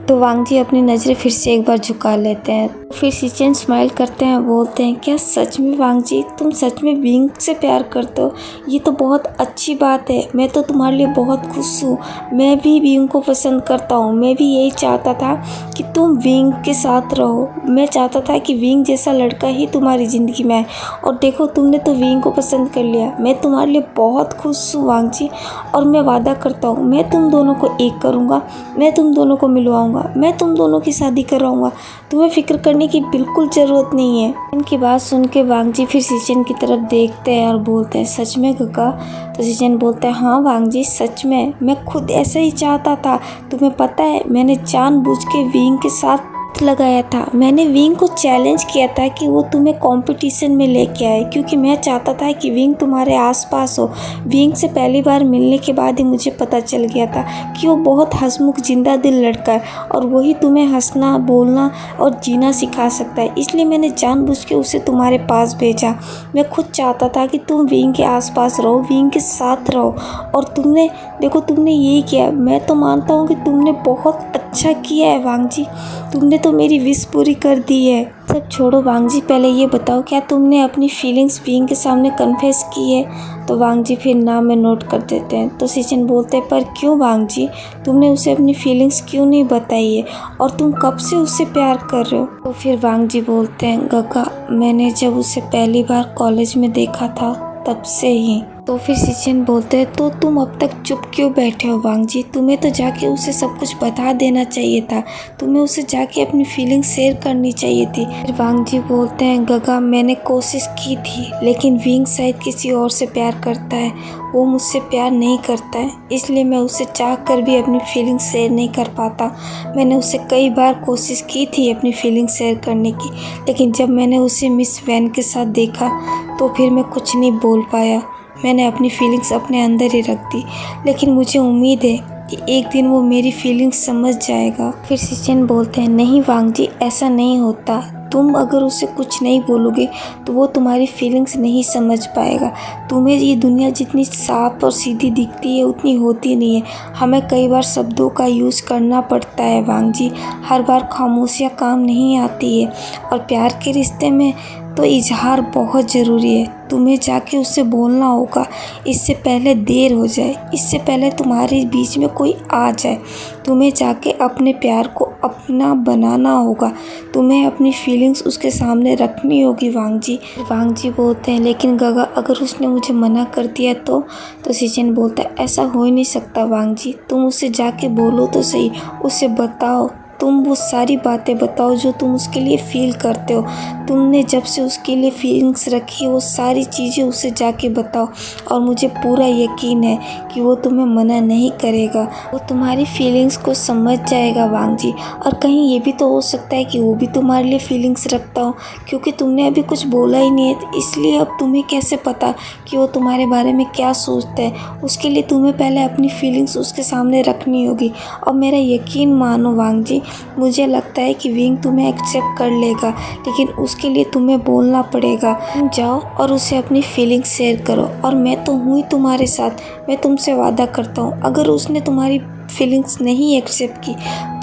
तो वांग जी अपनी नज़रें फिर से एक बार झुका लेते हैं। फिर सिचेन स्माइल करते हैं, बोलते हैं क्या सच में वांग जी तुम सच में विंग से प्यार करते हो, ये तो बहुत अच्छी बात है, मैं तो तुम्हारे लिए बहुत खुश हूँ, मैं भी विंग को पसंद करता हूँ, मैं भी यही चाहता था कि तुम विंग के साथ रहो, मैं चाहता था कि विंग जैसा लड़का ही तुम्हारी ज़िंदगी में आए और देखो तुमने तो विंग को पसंद कर लिया, मैं तुम्हारे लिए बहुत खुश हूँ वांग जी और मैं वादा करता हूँ मैं तुम दोनों को एक करूँगा, मैं तुम दोनों को मिलवाऊँगा, मैं तुम दोनों की शादी कराऊंगा, तुम्हें फिक्र करने की बिल्कुल ज़रूरत नहीं है। इनकी बात सुन के वांग जी फिर सिचेन की तरफ देखते हैं और बोलते हैं सच में गगा। तो सिचेन बोलते हैं हाँ वांग जी सच में, मैं खुद ऐसा ही चाहता था, तुम्हें पता है मैंने जानबूझ के विंग के साथ लगाया था, मैंने विंग को चैलेंज किया था कि वो तुम्हें कंपटीशन में लेके आए, क्योंकि मैं चाहता था कि विंग तुम्हारे आसपास हो। विंग से पहली बार मिलने के बाद ही मुझे पता चल गया था कि वो बहुत हंसमुख जिंदा दिल लड़का है और वही तुम्हें हंसना बोलना और जीना सिखा सकता है, इसलिए मैंने जानबूझ के उसे तुम्हारे पास भेजा। मैं खुद चाहता था कि तुम विंग के आसपास रहो, विंग के साथ रहो और तुमने देखो तुमने यही किया। मैं तो मानता हूँ कि तुमने बहुत अच्छा किया है वांग जी, तुमने तो मेरी विश पूरी कर दी है। सब छोड़ो वांग जी, पहले ये बताओ क्या तुमने अपनी फीलिंग्स विंग के सामने कन्फेस की है। तो वांग जी फिर नाम में नोट कर देते हैं। तो सिचेन बोलते हैं पर क्यों वांग जी, तुमने उसे अपनी फीलिंग्स क्यों नहीं बताई है और तुम कब से उससे प्यार कर रहे हो। तो फिर वांग जी बोलते हैं गगा मैंने जब उसे पहली बार कॉलेज में देखा था तब से ही। तो फिर सिचेन बोलते हैं तो तुम अब तक चुप क्यों बैठे हो वांग जी, तुम्हें तो जाके उसे सब कुछ बता देना चाहिए था, तुम्हें उसे जाके अपनी फीलिंग शेयर करनी चाहिए थी। फिर वांग जी बोलते हैं गगा मैंने कोशिश की थी, लेकिन विंग शायद किसी और से प्यार करता है, वो मुझसे प्यार नहीं करता है, इसलिए मैं उसे चाह कर भी अपनी फीलिंग शेयर नहीं कर पाता। मैंने उसे कई बार कोशिश की थी अपनी फीलिंग शेयर करने की, लेकिन जब मैंने उसे मिस वैन के साथ देखा तो फिर मैं कुछ नहीं बोल पाया। मैंने अपनी फीलिंग्स अपने अंदर ही रख दी, लेकिन मुझे उम्मीद है कि एक दिन वो मेरी फीलिंग्स समझ जाएगा। फिर सिचन बोलते हैं, नहीं वांग जी, ऐसा नहीं होता। तुम अगर उसे कुछ नहीं बोलोगे तो वो तुम्हारी फीलिंग्स नहीं समझ पाएगा। तुम्हें ये दुनिया जितनी साफ और सीधी दिखती है उतनी होती नहीं है। हमें कई बार शब्दों का यूज़ करना पड़ता है वांग जी। हर बार खामोशियाँ काम नहीं आती है, और प्यार के रिश्ते में तो इजहार बहुत ज़रूरी है। तुम्हें जाके उससे बोलना होगा, इससे पहले देर हो जाए, इससे पहले तुम्हारे बीच में कोई आ जाए। तुम्हें जाके अपने प्यार को अपना बनाना होगा। तुम्हें अपनी फीलिंग्स उसके सामने रखनी होगी वांग जी। वांग जी बोलते हैं, लेकिन गगा, अगर उसने मुझे मना कर दिया तो सिचन बोलता है, ऐसा हो ही नहीं सकता वांग जी। तुम उससे जाके बोलो तो सही, उसे बताओ, तुम वो सारी बातें बताओ जो तुम उसके लिए फ़ील करते हो। तुमने जब से उसके लिए फीलिंग्स रखी है वो सारी चीज़ें उसे जाके बताओ, और मुझे पूरा यकीन है कि वो तुम्हें मना नहीं करेगा। वो तुम्हारी फीलिंग्स को समझ जाएगा वांग जी। और कहीं ये भी तो हो सकता है कि वो भी तुम्हारे लिए फीलिंग्स रखता हो, क्योंकि तुमने अभी कुछ बोला ही नहीं है, तो इसलिए अब तुम्हें कैसे पता कि वो तुम्हारे बारे में क्या सोचता है। उसके लिए तुम्हें पहले अपनी फीलिंग्स उसके सामने रखनी होगी। और मेरा यकीन मानो वांग जी, मुझे लगता है कि विंग तुम्हें एक्सेप्ट कर लेगा, लेकिन उसके लिए तुम्हें बोलना पड़ेगा। तुम जाओ और उसे अपनी फीलिंग्स शेयर करो, और मैं तो हूँ ही तुम्हारे साथ। मैं तुमसे वादा करता हूँ, अगर उसने तुम्हारी फीलिंग्स नहीं एक्सेप्ट की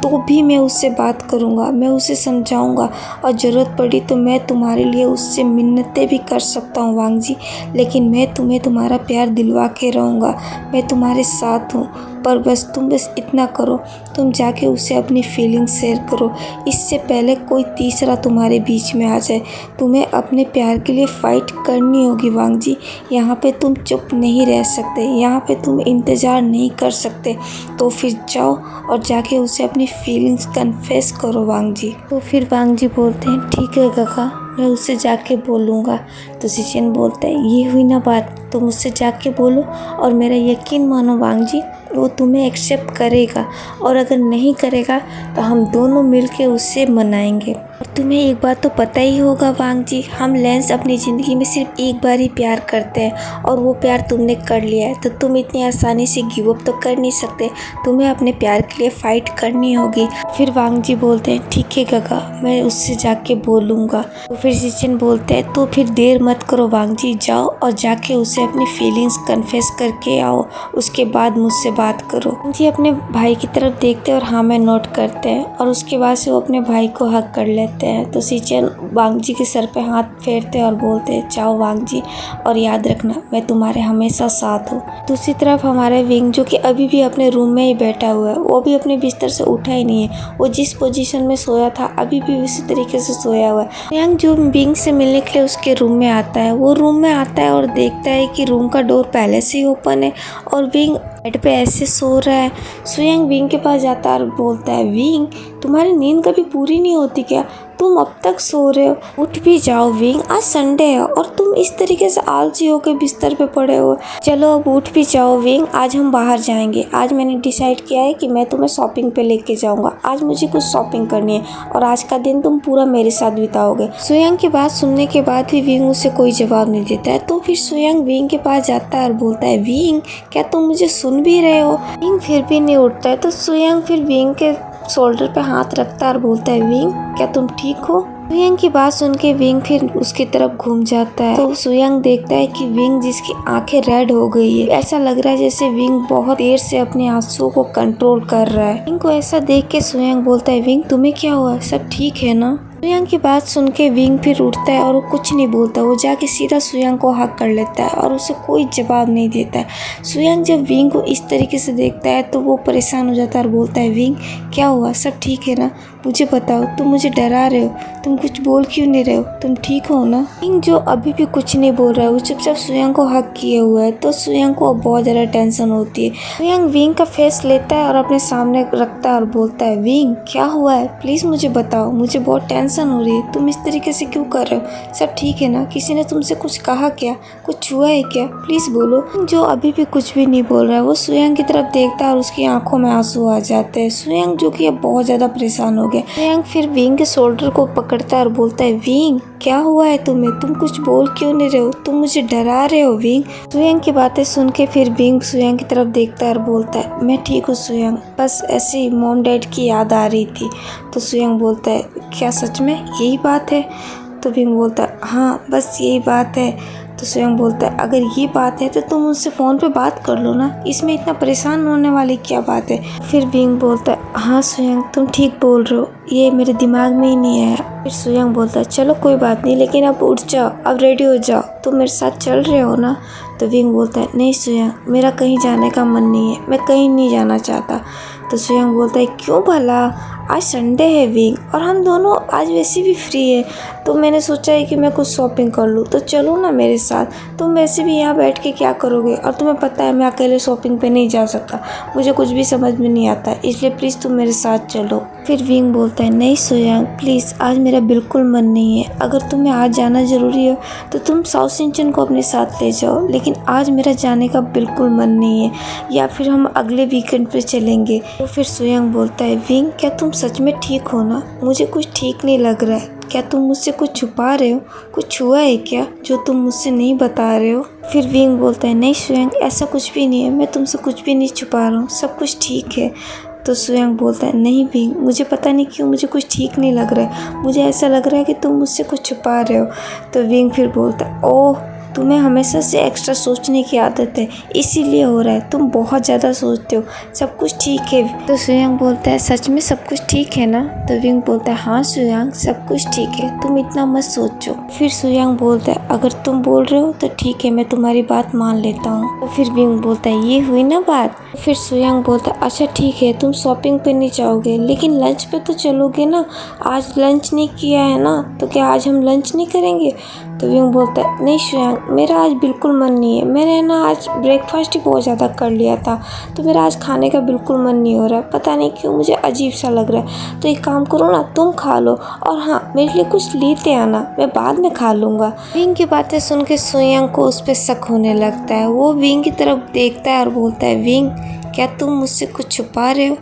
तो भी मैं उससे बात करूँगा, मैं उसे समझाऊँगा, और ज़रूरत पड़ी तो मैं तुम्हारे लिए उससे मिन्नतें भी कर सकता हूँ वांग जी। लेकिन मैं तुम्हें तुम्हारा प्यार दिलवा के रहूँगा। मैं तुम्हारे साथ हूँ, पर तुम बस इतना करो, तुम जाके उसे अपनी फीलिंग्स शेयर करो, इससे पहले कोई तीसरा तुम्हारे बीच में आ जाए। तुम्हें अपने प्यार के लिए फ़ाइट करनी होगी वांग जी। यहाँ पे तुम चुप नहीं रह सकते, यहाँ पे तुम इंतज़ार नहीं कर सकते। तो फिर जाओ और जाके उसे अपनी फीलिंग्स कन्फेस करो वांग जी। तो फिर वांग जी बोलते हैं, ठीक है काका, मैं उससे जाके बोलूँगा। तो सिचन बोलता है, ये हुई ना बात, तुम उससे जाके बोलो, और मेरा यकीन मानो वांग जी, वो तुम्हें एक्सेप्ट करेगा। और अगर नहीं करेगा तो हम दोनों मिलके उससे मनाएंगे। और तुम्हें एक बात तो पता ही होगा वांग जी, हम लेंस अपनी ज़िंदगी में सिर्फ एक बार ही प्यार करते हैं, और वो प्यार तुमने कर लिया है, तो तुम इतनी आसानी से गिव अप तो कर नहीं सकते। तुम्हें अपने प्यार के लिए फ़ाइट करनी होगी। फिर वांग जी बोलते हैं, ठीक है काका, मैं उससे जाके बोलूँगा। तो फिर सिचन बोलते हैं, तो फिर देर मत करो वांग जी, जाओ और जाके उसे अपनी फीलिंग्स कन्फेस करके आओ, उसके बाद मुझसे बात करो। जी अपने भाई की तरफ देखते हैं और हाँ में नोट करते हैं, और उसके बाद से वो अपने भाई को हक कर लेते हैं। तो सिचन वांग जी के सर पे हाथ फेरते हैं और बोलते हैं, जाओ वांग जी, और याद रखना मैं तुम्हारे हमेशा साथ हूँ। दूसरी तरफ हमारे विंग, जो कि अभी भी अपने रूम में ही बैठा हुआ है, वो भी अपने बिस्तर से उठा ही नहीं है। वो जिस पोजीशन में सोया था अभी भी उसी तरीके से सोया हुआ है। यंग जो विंग से मिलने के लिए उसके रूम में आता है, वो रूम में आता है और देखता है कि रूम का डोर पहले से ही ओपन है, और विंग बेड पे ऐसे सो रहा है। सुयंग विंग के पास जाता है और बोलता है, विंग, तुम्हारी नींद कभी पूरी नहीं होती क्या? तुम अब तक सो रहे हो, उठ भी जाओ विंग, आज संडे है और तुम इस तरीके से आलसी होकर बिस्तर पे पड़े हो। चलो अब उठ भी जाओ विंग, आज हम बाहर जाएंगे। आज मैंने डिसाइड किया है कि मैं तुम्हें शॉपिंग पे लेके जाऊंगा। आज मुझे कुछ शॉपिंग करनी है, और आज का दिन तुम पूरा मेरे साथ बिताओगे। सुयंग की बात सुनने के बाद भी विंग उसे कोई जवाब नहीं देता है। तो फिर सुयंग विंग के पास जाता है और बोलता है, विंग, क्या तुम मुझे सुन भी रहे हो? विंग फिर भी नहीं उठता है। तो सुयंग फिर विंग के शोल्डर पे हाथ रखता है और बोलता है, विंग, क्या तुम ठीक हो? सुयंग की बात सुन के विंग फिर उसकी तरफ घूम जाता है। तो सुयंग देखता है कि विंग, जिसकी आंखें रेड हो गई है, ऐसा लग रहा है जैसे विंग बहुत देर से अपने आंसुओं को कंट्रोल कर रहा है। विंग को ऐसा देख के सुयंग बोलता है, विंग, तुम्हें क्या हुआ? सब ठीक है ना? सुयंग की बात सुन के विंग फिर उठता है और वो कुछ नहीं बोलता। वो जाके सीधा सुयंग को हक कर लेता है और उसे कोई जवाब नहीं देता है। सुयंग जब विंग को इस तरीके से देखता है तो वो परेशान हो जाता है और बोलता है, विंग, क्या हुआ? सब ठीक है ना? मुझे बताओ, तुम मुझे डरा रहे हो, तुम कुछ बोल क्यों नहीं रहे हो? तुम ठीक हो ना? विंग जो अभी भी कुछ नहीं बोल रहा है, वो चुपचाप सुयंग को हक किए हुआ है। तो सुयंग को अब बहुत ज़्यादा टेंशन होती है। सुयंग विंग का फेस लेता है और अपने सामने रखता है और बोलता है, विंग, क्या हुआ है? प्लीज़ मुझे बताओ, मुझे बहुत टेंशन हो रही है। तुम इस तरीके से क्यों कर रहे हो? सब ठीक है ना? किसी ने तुमसे कुछ कहा क्या? कुछ हुआ है क्या? प्लीज़ बोलो। जो अभी भी कुछ भी नहीं बोल रहा है, वो सुयंग की तरफ देखता है और उसकी आंखों में आंसू आ जाते हैं। सुयंग जो कि अब बहुत ज़्यादा परेशान हो गया। सुयांग फिर विंग के शोल्डर को पकड़ता है और बोलता है, विंग क्या हुआ है तुम्हें, तुम कुछ बोल क्यों नहीं रहे हो, तुम मुझे डरा रहे हो विंग। सुयांग की बातें सुन के फिर विंग सुयांग की तरफ देखता है और बोलता है, मैं ठीक हूँ सुयांग, बस ऐसे ही मॉम डैड की याद आ रही थी। तो सुयांग बोलता है, क्या सच में यही बात है? तो विंग बोलता है, हाँ बस यही बात है। तो सुयांग बोलता है, अगर ये बात है तो तुम मुझसे फ़ोन पे बात कर लो ना, इसमें इतना परेशान होने वाली क्या बात है। फिर विंग बोलता है, हाँ सुयांग तुम ठीक बोल रहे हो, ये मेरे दिमाग में ही नहीं आया। फिर सुयांग बोलता है, चलो कोई बात नहीं, लेकिन अब उठ जाओ, अब रेडी हो जाओ, तुम मेरे साथ चल रहे हो ना। तो विंग बोलता है, नहीं सुयांग मेरा कहीं जाने का मन नहीं है, मैं कहीं नहीं जाना चाहता। तो सुयांग बोलता है, क्यों भला, आज संडे है विंग और हम दोनों आज वैसे भी फ्री है, तो मैंने सोचा है कि मैं कुछ शॉपिंग कर लूँ, तो चलो ना मेरे साथ। तुम वैसे भी यहाँ बैठ के क्या करोगे, और तुम्हें पता है मैं अकेले शॉपिंग पे नहीं जा सकता, मुझे कुछ भी समझ में नहीं आता, इसलिए प्लीज़ तुम मेरे साथ चलो। फिर विंग बोलता है, नहीं सुयांग प्लीज़ आज मेरा बिल्कुल मन नहीं है, अगर तुम्हें आज जाना ज़रूरी हो तो तुम साउथ सिंचन को अपने साथ ले जाओ, लेकिन आज मेरा जाने का बिल्कुल मन नहीं है, या फिर हम अगले वीकेंड पे चलेंगे। तो फिर सुयांग बोलता है, विंग क्या तुम सच में ठीक हो ना, मुझे कुछ ठीक नहीं लग रहा है, क्या तुम मुझसे कुछ छुपा रहे हो, कुछ हुआ है क्या जो तुम मुझसे नहीं बता रहे हो। फिर विंग बोलता है, नहीं सुयांग ऐसा कुछ भी नहीं है, मैं तुमसे कुछ भी नहीं छुपा रहा हूँ, सब कुछ ठीक है। तो सुयांग बोलता है, नहीं विंग मुझे पता नहीं क्यों मुझे कुछ ठीक नहीं लग रहा है, मुझे ऐसा लग रहा है कि तुम मुझसे कुछ छुपा रहे हो। तो विंग फिर बोलता है, ओह तुम्हें हमेशा से एक्स्ट्रा सोचने की आदत है, इसीलिए हो रहा है, तुम बहुत ज़्यादा सोचते हो, सब कुछ ठीक है। तो सुयांग बोलता है, सच में सब कुछ ठीक है ना। तो विंग बोलता है, हाँ सुयांग सब कुछ ठीक है, तुम इतना मत सोचो। फिर सुयांग बोलता है, अगर तुम बोल रहे हो तो ठीक है, मैं तुम्हारी बात मान लेता हूँ। तो फिर विंग बोलता है, ये हुई ना बात। फिर सुयांग बोलता है, अच्छा ठीक है, तुम शॉपिंग पे नहीं जाओगे, लेकिन लंच पे तो चलोगे ना, आज लंच नहीं किया है ना, तो क्या आज हम लंच नहीं करेंगे। तो विंग बोलता है, नहीं सुयांग मेरा आज बिल्कुल मन नहीं है, मैंने ना आज ब्रेकफास्ट ही बहुत ज़्यादा कर लिया था, तो मेरा आज खाने का बिल्कुल मन नहीं हो रहा है, पता नहीं क्यों मुझे अजीब सा लग रहा है, तो एक काम करो ना तुम खा लो, और हाँ मेरे लिए कुछ लेते आना, मैं बाद में खा लूँगा। विंग की बातें सुन के सुयांग को उस पर शक होने लगता है, वो विंग की तरफ देखता है और बोलता है, विंग क्या तुम मुझसे कुछ छुपा रहे हो।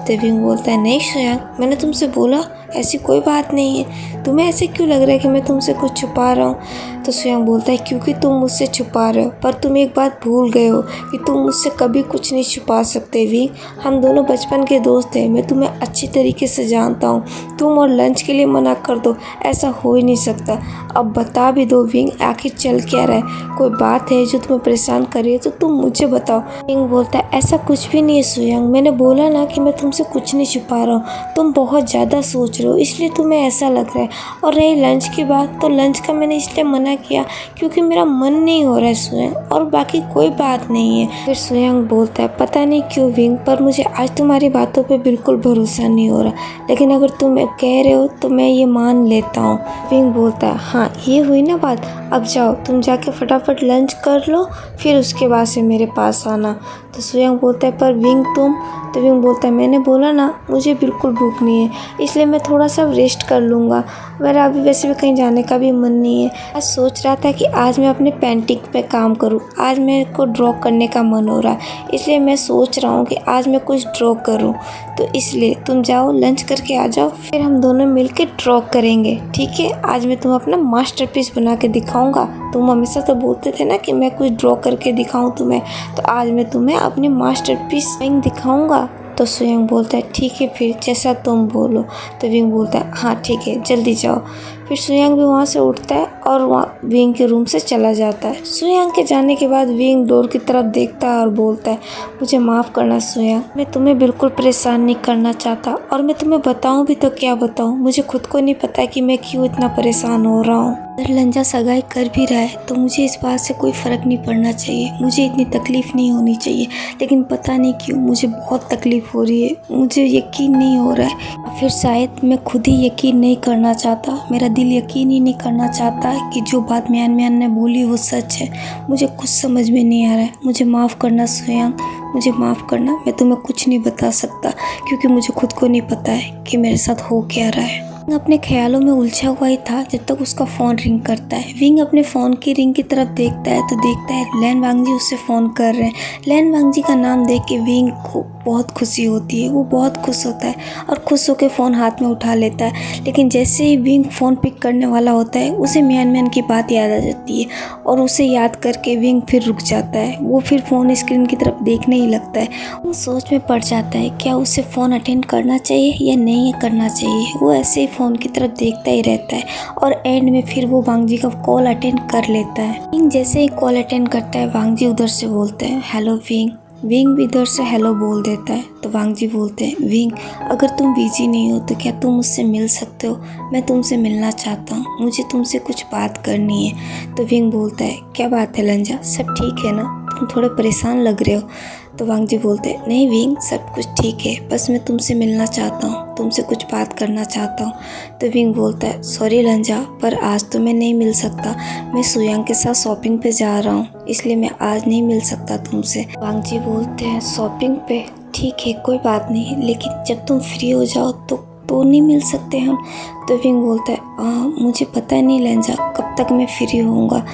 तो विंग बोलता है, नहीं सुयांग मैंने तुमसे बोला ऐसी कोई बात नहीं है, तुम्हें ऐसे क्यों लग रहा है कि मैं तुमसे कुछ छुपा रहा हूँ। तो सुयांग बोलता है, क्योंकि तुम मुझसे छुपा रहे हो, पर तुम एक बात भूल गए हो कि तुम मुझसे कभी कुछ नहीं छुपा सकते विंग, हम दोनों बचपन के दोस्त हैं, मैं तुम्हें अच्छी तरीके से जानता हूँ, तुम और लंच के लिए मना कर दो, ऐसा हो ही नहीं सकता, अब बता भी दो विंग आखिर चल क्या रहा है, कोई बात है जो तुम्हें परेशान कर रही है तो तुम मुझे बताओ। विंग बोलता है, ऐसा कुछ भी नहीं है सुयांग, मैंने बोला ना कि मैं तुमसे कुछ नहीं छुपा रहा हूँ, तुम बहुत ज़्यादा सोच रहे हो इसलिए तुम्हें ऐसा लग रहा है, और रही लंच की बात तो लंच का मैंने इसलिए मना किया क्योंकि मेरा मन नहीं हो रहा है सुयांग, और बाकी कोई बात नहीं है। फिर सुयांग बोलता है, पता नहीं क्यों विंग पर मुझे आज तुम्हारी बातों पे बिल्कुल भरोसा नहीं हो रहा, लेकिन अगर तुम कह रहे हो तो मैं ये मान लेता हूँ। विंग बोलता है, हाँ ये हुई ना बात, अब जाओ तुम जाके फटाफट लंच कर लो, फिर उसके बाद से मेरे पास आना। तो सुयांग बोलता है, पर विंग तुम। तो विंग बोलता है, मैंने बोला ना मुझे बिल्कुल भूख नहीं है, इसलिए मैं थोड़ा सा रेस्ट कर लूँगा, मेरा अभी वैसे भी कहीं जाने का भी मन नहीं है, आज सोच रहा था कि आज मैं अपने पेंटिंग पे काम करूँ, आज मेरे को ड्रॉ करने का मन हो रहा है, इसलिए मैं सोच रहा हूँ कि आज मैं कुछ ड्रॉ करूँ, तो इसलिए तुम जाओ लंच करके आ जाओ, फिर हम दोनों मिलके ड्रॉ करेंगे, ठीक है। आज मैं तुम्हें अपना मास्टरपीस बना के दिखाऊंगा, तुम हमेशा तो बोलते थे ना कि मैं कुछ ड्रॉ करके दिखाऊं तुम्हें, तो आज मैं तुम्हें अपनी मास्टरपीस दिखाऊंगा। तो सुयांग बोलता है, ठीक है फिर जैसा तुम बोलो। तो विंग बोलता है, हाँ ठीक है जल्दी जाओ। फिर सुयांग भी वहाँ से उठता है और वहाँ विंग के रूम से चला जाता है। सुयांग के जाने के बाद विंग डोर की तरफ देखता है और बोलता है, मुझे माफ़ करना सुयांग, मैं तुम्हें बिल्कुल परेशान नहीं करना चाहता, और मैं तुम्हें बताऊँ भी तो क्या बताऊँ, मुझे खुद को नहीं पता कि मैं क्यों इतना परेशान हो रहा हूँ। अगर लंजा सगाई कर भी रहा है तो मुझे इस बात से कोई फ़र्क नहीं पड़ना चाहिए, मुझे इतनी तकलीफ़ नहीं होनी चाहिए, लेकिन पता नहीं क्यों मुझे बहुत तकलीफ़ हो रही है, मुझे यकीन नहीं हो रहा है, फिर शायद मैं खुद ही यकीन नहीं करना चाहता, मेरा दिल यकीन ही नहीं करना चाहता कि जो बात म्यान म्यान ने बोली वो सच है, मुझे कुछ समझ में नहीं आ रहा है, मुझे माफ़ करना सुयांग, मुझे माफ़ करना, मैं तुम्हें कुछ नहीं बता सकता क्योंकि मुझे खुद को नहीं पता है कि मेरे साथ हो क्या रहा है। अपने ख्यालों में उलझा हुआ ही था जब तक उसका फ़ोन रिंग करता है। विंग अपने फ़ोन की रिंग की तरफ देखता है तो देखता है लैन वांगजी उससे फ़ोन कर रहे हैं। लैन वांगजी का नाम देख के विंग को बहुत खुशी होती है, वो बहुत खुश होता है और खुश होकर फ़ोन हाथ में उठा लेता है। लेकिन जैसे ही विंग फ़ोन पिक करने वाला होता है उसे म्यान म्यान की बात याद आ जाती है और उसे याद करके विंग फिर रुक जाता है। वो फिर फ़ोन स्क्रीन की तरफ देखने ही लगता है। वो सोच में पड़ जाता है क्या उसे फ़ोन अटेंड करना चाहिए या नहीं करना चाहिए। वो ऐसे ही फ़ोन की तरफ देखता ही रहता है और एंड में फिर वो वांग जी का कॉल अटेंड कर लेता है। विंग जैसे ही कॉल अटेंड करता है वांग जी उधर से बोलते हैं हेलो विंग। विंग भी इधर से हेलो बोल देता है तो वांग जी बोलते हैं विंग अगर तुम बिजी नहीं हो तो क्या तुम मुझसे मिल सकते हो, मैं तुमसे मिलना चाहता हूँ, मुझे तुमसे कुछ बात करनी है। तो विंग बोलता है क्या बात है लंजा, सब ठीक है ना, तुम थोड़े परेशान लग रहे हो। तो वांग जी बोलते हैं नहीं विंग सब कुछ ठीक है, बस मैं तुमसे मिलना चाहता हूँ, तुमसे कुछ बात करना चाहता हूँ। तो विंग बोलता है सॉरी लंजा पर आज तो मैं नहीं मिल सकता, मैं सुयांग के साथ शॉपिंग पे जा रहा हूँ इसलिए मैं आज नहीं मिल सकता तुमसे। वांग जी बोलते हैं शॉपिंग पे, ठीक है कोई बात नहीं, लेकिन जब तुम फ्री हो जाओ तो नहीं मिल सकते हम। तो विंग बोलता है मुझे पता नहीं लंजा कब तक मैं फ्री होऊंगा,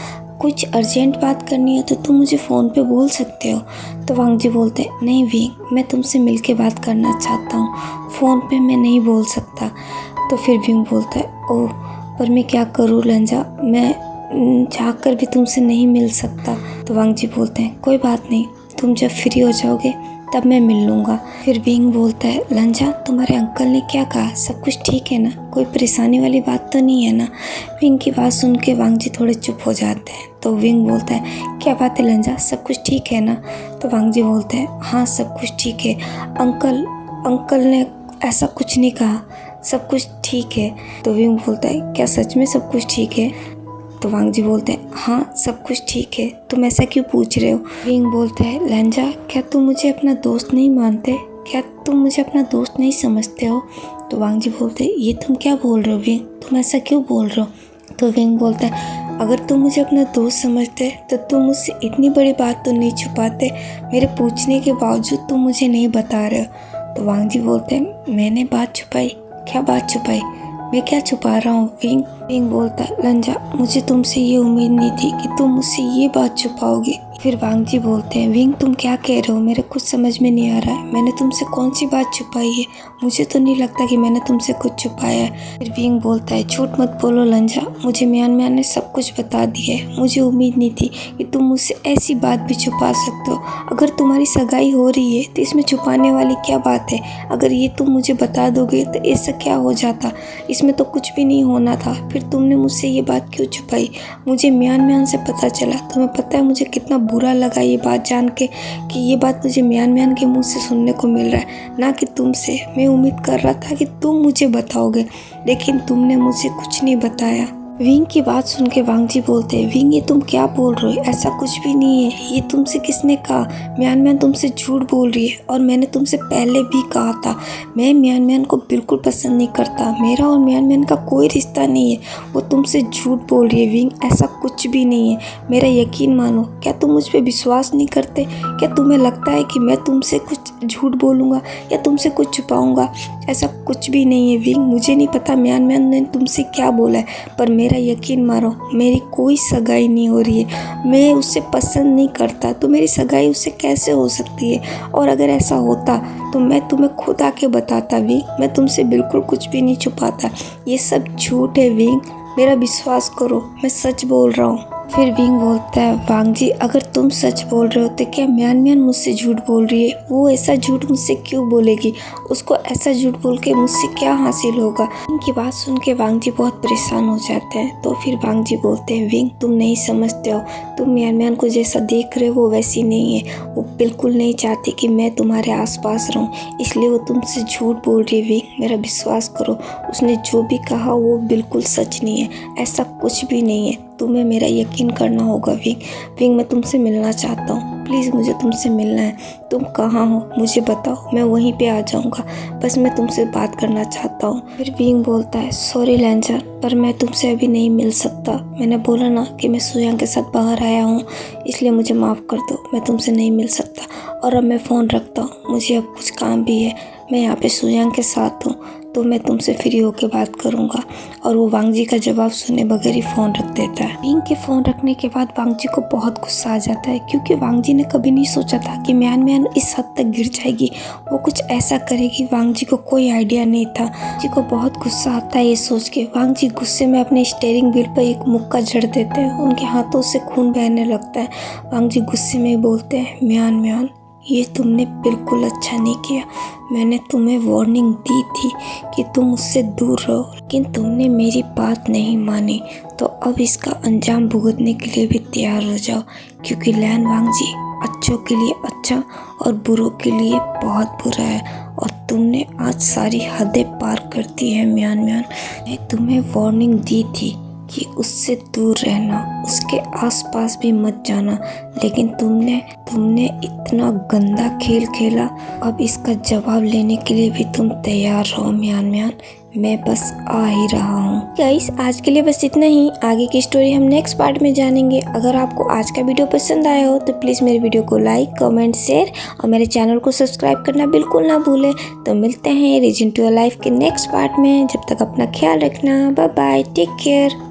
कुछ अर्जेंट बात करनी है तो तुम मुझे फ़ोन पे बोल सकते हो। तो वांग जी बोलते हैं नहीं विंग मैं तुमसे मिल के बात करना चाहता हूँ, फ़ोन पे मैं नहीं बोल सकता। तो फिर विंग बोलता है ओह पर मैं क्या करूँ लंजा, मैं चाहकर भी तुमसे नहीं मिल सकता। तो वांग जी बोलते हैं कोई बात नहीं, तुम जब फ्री हो जाओगे तब मैं मिल लूँगा। फिर विंग बोलता है लंजा तुम्हारे अंकल ने क्या कहा, सब कुछ ठीक है ना, कोई परेशानी वाली बात तो नहीं है ना। विंग की बात सुन के वांग जी थोड़े चुप हो जाते हैं। तो विंग बोलता है क्या बात है लंजा, सब कुछ ठीक है ना। तो वांग जी बोलते हैं हाँ सब कुछ ठीक है, अंकल ने ऐसा कुछ नहीं कहा, सब कुछ ठीक है। तो विंग बोलता है क्या सच में सब कुछ ठीक है। तो वांग जी बोलते हैं हाँ सब कुछ ठीक है, तुम ऐसा क्यों पूछ रहे हो। विंग बोलता है लंजा क्या तुम मुझे अपना दोस्त नहीं मानते, क्या तुम मुझे अपना दोस्त नहीं समझते हो। तो वांग जी बोलते हैं ये तुम क्या बोल रहे हो विंग, तुम ऐसा क्यों बोल रहे हो। तो विंग बोलता है अगर तुम मुझे अपना दोस्त समझते तो तुम मुझसे इतनी बड़ी बात तो नहीं छुपाते, मेरे पूछने के बावजूद तुम मुझे नहीं बता रहे हो। तो वांग जी बोलते हैं मैंने बात छुपाई, क्या बात छुपाई, मैं क्या छुपा रहा हूँ विंग बोलता है लंजा मुझे तुमसे ये उम्मीद नहीं थी कि तुम मुझसे ये बात छुपाओगे। फिर वांग जी बोलते हैं विंग तुम क्या कह रहे हो, मेरे कुछ समझ में नहीं आ रहा है, मैंने तुमसे कौन सी बात छुपाई है, मुझे तो नहीं लगता कि मैंने तुमसे कुछ छुपाया है। फिर विंग बोलता है झूठ मत बोलो लंजा, मुझे म्यान म्यान ने सब कुछ बता दिया है, मुझे उम्मीद नहीं थी कि तुम मुझसे ऐसी बात भी छुपा सकते हो। अगर तुम्हारी सगाई हो रही है तो इसमें छुपाने वाली क्या बात है, अगर ये तुम मुझे बता दोगे तो ऐसा क्या हो जाता, इसमें तो कुछ भी नहीं होना था, फिर तुमने मुझसे ये बात क्यों छुपाई। मुझे म्यान म्यान से पता चला, तुम्हें पता है मुझे कितना बुरा लगा ये बात जान के कि ये बात मुझे म्यान म्यान के मुंह से सुनने को मिल रहा है, ना कि तुमसे। मैं उम्मीद कर रहा था कि तुम मुझे बताओगे लेकिन तुमने मुझे कुछ नहीं बताया। विंग की बात सुन के वांग जी बोलते हैं विंग ये तुम क्या बोल रहे हो, ऐसा कुछ भी नहीं है, ये तुमसे किसने कहा, म्यान म्यान तुमसे झूठ बोल रही है और मैंने तुमसे पहले भी कहा था मैं म्यान म्यान को बिल्कुल पसंद नहीं करता, मेरा और म्यान म्यान का कोई रिश्ता नहीं है, वो तुमसे झूठ बोल रही है विंग, ऐसा कुछ भी नहीं है, मेरा यकीन मानो। क्या तुम मुझ पर विश्वास नहीं करते, क्या तुम्हें लगता है कि मैं तुमसे कुछ झूठ बोलूँगा या तुमसे कुछ छुपाऊँगा, ऐसा कुछ भी नहीं है विंग। मुझे नहीं पता म्यान म्यान ने तुमसे क्या बोला है पर मेरा यकीन मारो मेरी कोई सगाई नहीं हो रही है, मैं उससे पसंद नहीं करता, तो मेरी सगाई उससे कैसे हो सकती है, और अगर ऐसा होता तो मैं तुम्हें खुद आके बताता विंग, मैं तुमसे बिल्कुल कुछ भी नहीं छुपाता, ये सब झूठ है विंग, मेरा विश्वास करो मैं सच बोल रहा हूँ। फिर विंग बोलता है वांग जी अगर तुम सच बोल रहे हो तो क्या म्यान म्यान मुझसे झूठ बोल रही है, वो ऐसा झूठ मुझसे क्यों बोलेगी, उसको ऐसा झूठ बोल के मुझसे क्या हासिल होगा। विंग की बात सुन के वांग जी बहुत परेशान हो जाते हैं। तो फिर वांग जी बोलते हैं विंग तुम नहीं समझते हो, तुम म्यान म्यान को जैसा देख रहे हो वो वैसी नहीं है, वो बिल्कुल नहीं चाहती कि मैं तुम्हारे आसपास रहूं, इसलिए वो तुमसे झूठ बोल रही है विंग, मेरा विश्वास करो, उसने जो भी कहा वो बिल्कुल सच नहीं है, ऐसा कुछ भी नहीं है, तुम्हें मेरा यकीन करना होगा विंग मैं तुमसे मिलना चाहता हूँ, प्लीज़ मुझे तुमसे मिलना है, तुम कहाँ हो मुझे बताओ, मैं वहीं पे आ जाऊँगा, बस मैं तुमसे बात करना चाहता हूँ। फिर विंग बोलता है सॉरी लैंजर पर मैं तुमसे अभी नहीं मिल सकता, मैंने बोला ना कि मैं सुयांग के साथ बाहर आया हूँ, इसलिए मुझे माफ़ कर दो, मैं तुमसे नहीं मिल सकता, और अब मैं फ़ोन रखता हूँ, मुझे अब कुछ काम भी है, मैं यहाँ पे सुयांग के साथ हूँ, तो मैं तुमसे फ्री होकर बात करूँगा। और वो वांग जी का जवाब सुने बगैर ही फ़ोन रख देता है। मिंग के फ़ोन रखने के बाद वांग जी को बहुत गुस्सा आ जाता है, क्योंकि वांग जी ने कभी नहीं सोचा था कि म्यान म्यान इस हद तक गिर जाएगी, वो कुछ ऐसा करेगी। वांग जी को कोई आइडिया नहीं था। जी को बहुत गुस्सा आता है ये सोच के। वांग जी गुस्से में अपने स्टीयरिंग व्हील पर एक मुक्का जड़ देते हैं, उनके हाथों से खून बहने लगता है। वांग जी गुस्से में बोलते हैं, म्यान म्यान ये तुमने बिल्कुल अच्छा नहीं किया। मैंने तुम्हें वार्निंग दी थी कि तुम उससे दूर रहो, लेकिन तुमने मेरी बात नहीं मानी। तो अब इसका अंजाम भुगतने के लिए भी तैयार हो जाओ, क्योंकि लैन वांग जी अच्छों के लिए अच्छा और बुरों के लिए बहुत बुरा है। और तुमने आज सारी हदें पार कर दी है म्यान म्यान। मैं तुम्हें वार्निंग दी थी कि उससे दूर रहना, उसके आसपास भी मत जाना, लेकिन तुमने इतना गंदा खेल खेला। अब इसका जवाब लेने के लिए भी तुम तैयार रहो म्यान म्यान, मैं बस आ ही रहा हूँ। गाइस आज के लिए बस इतना ही। आगे की स्टोरी हम नेक्स्ट पार्ट में जानेंगे। अगर आपको आज का वीडियो पसंद आया हो तो प्लीज़ मेरे वीडियो को लाइक, कमेंट, शेयर और मेरे चैनल को सब्सक्राइब करना बिल्कुल ना भूलें। तो मिलते हैं रीजन टू अ लाइफ के नेक्स्ट पार्ट में। जब तक अपना ख्याल रखना। Bye bye, take care.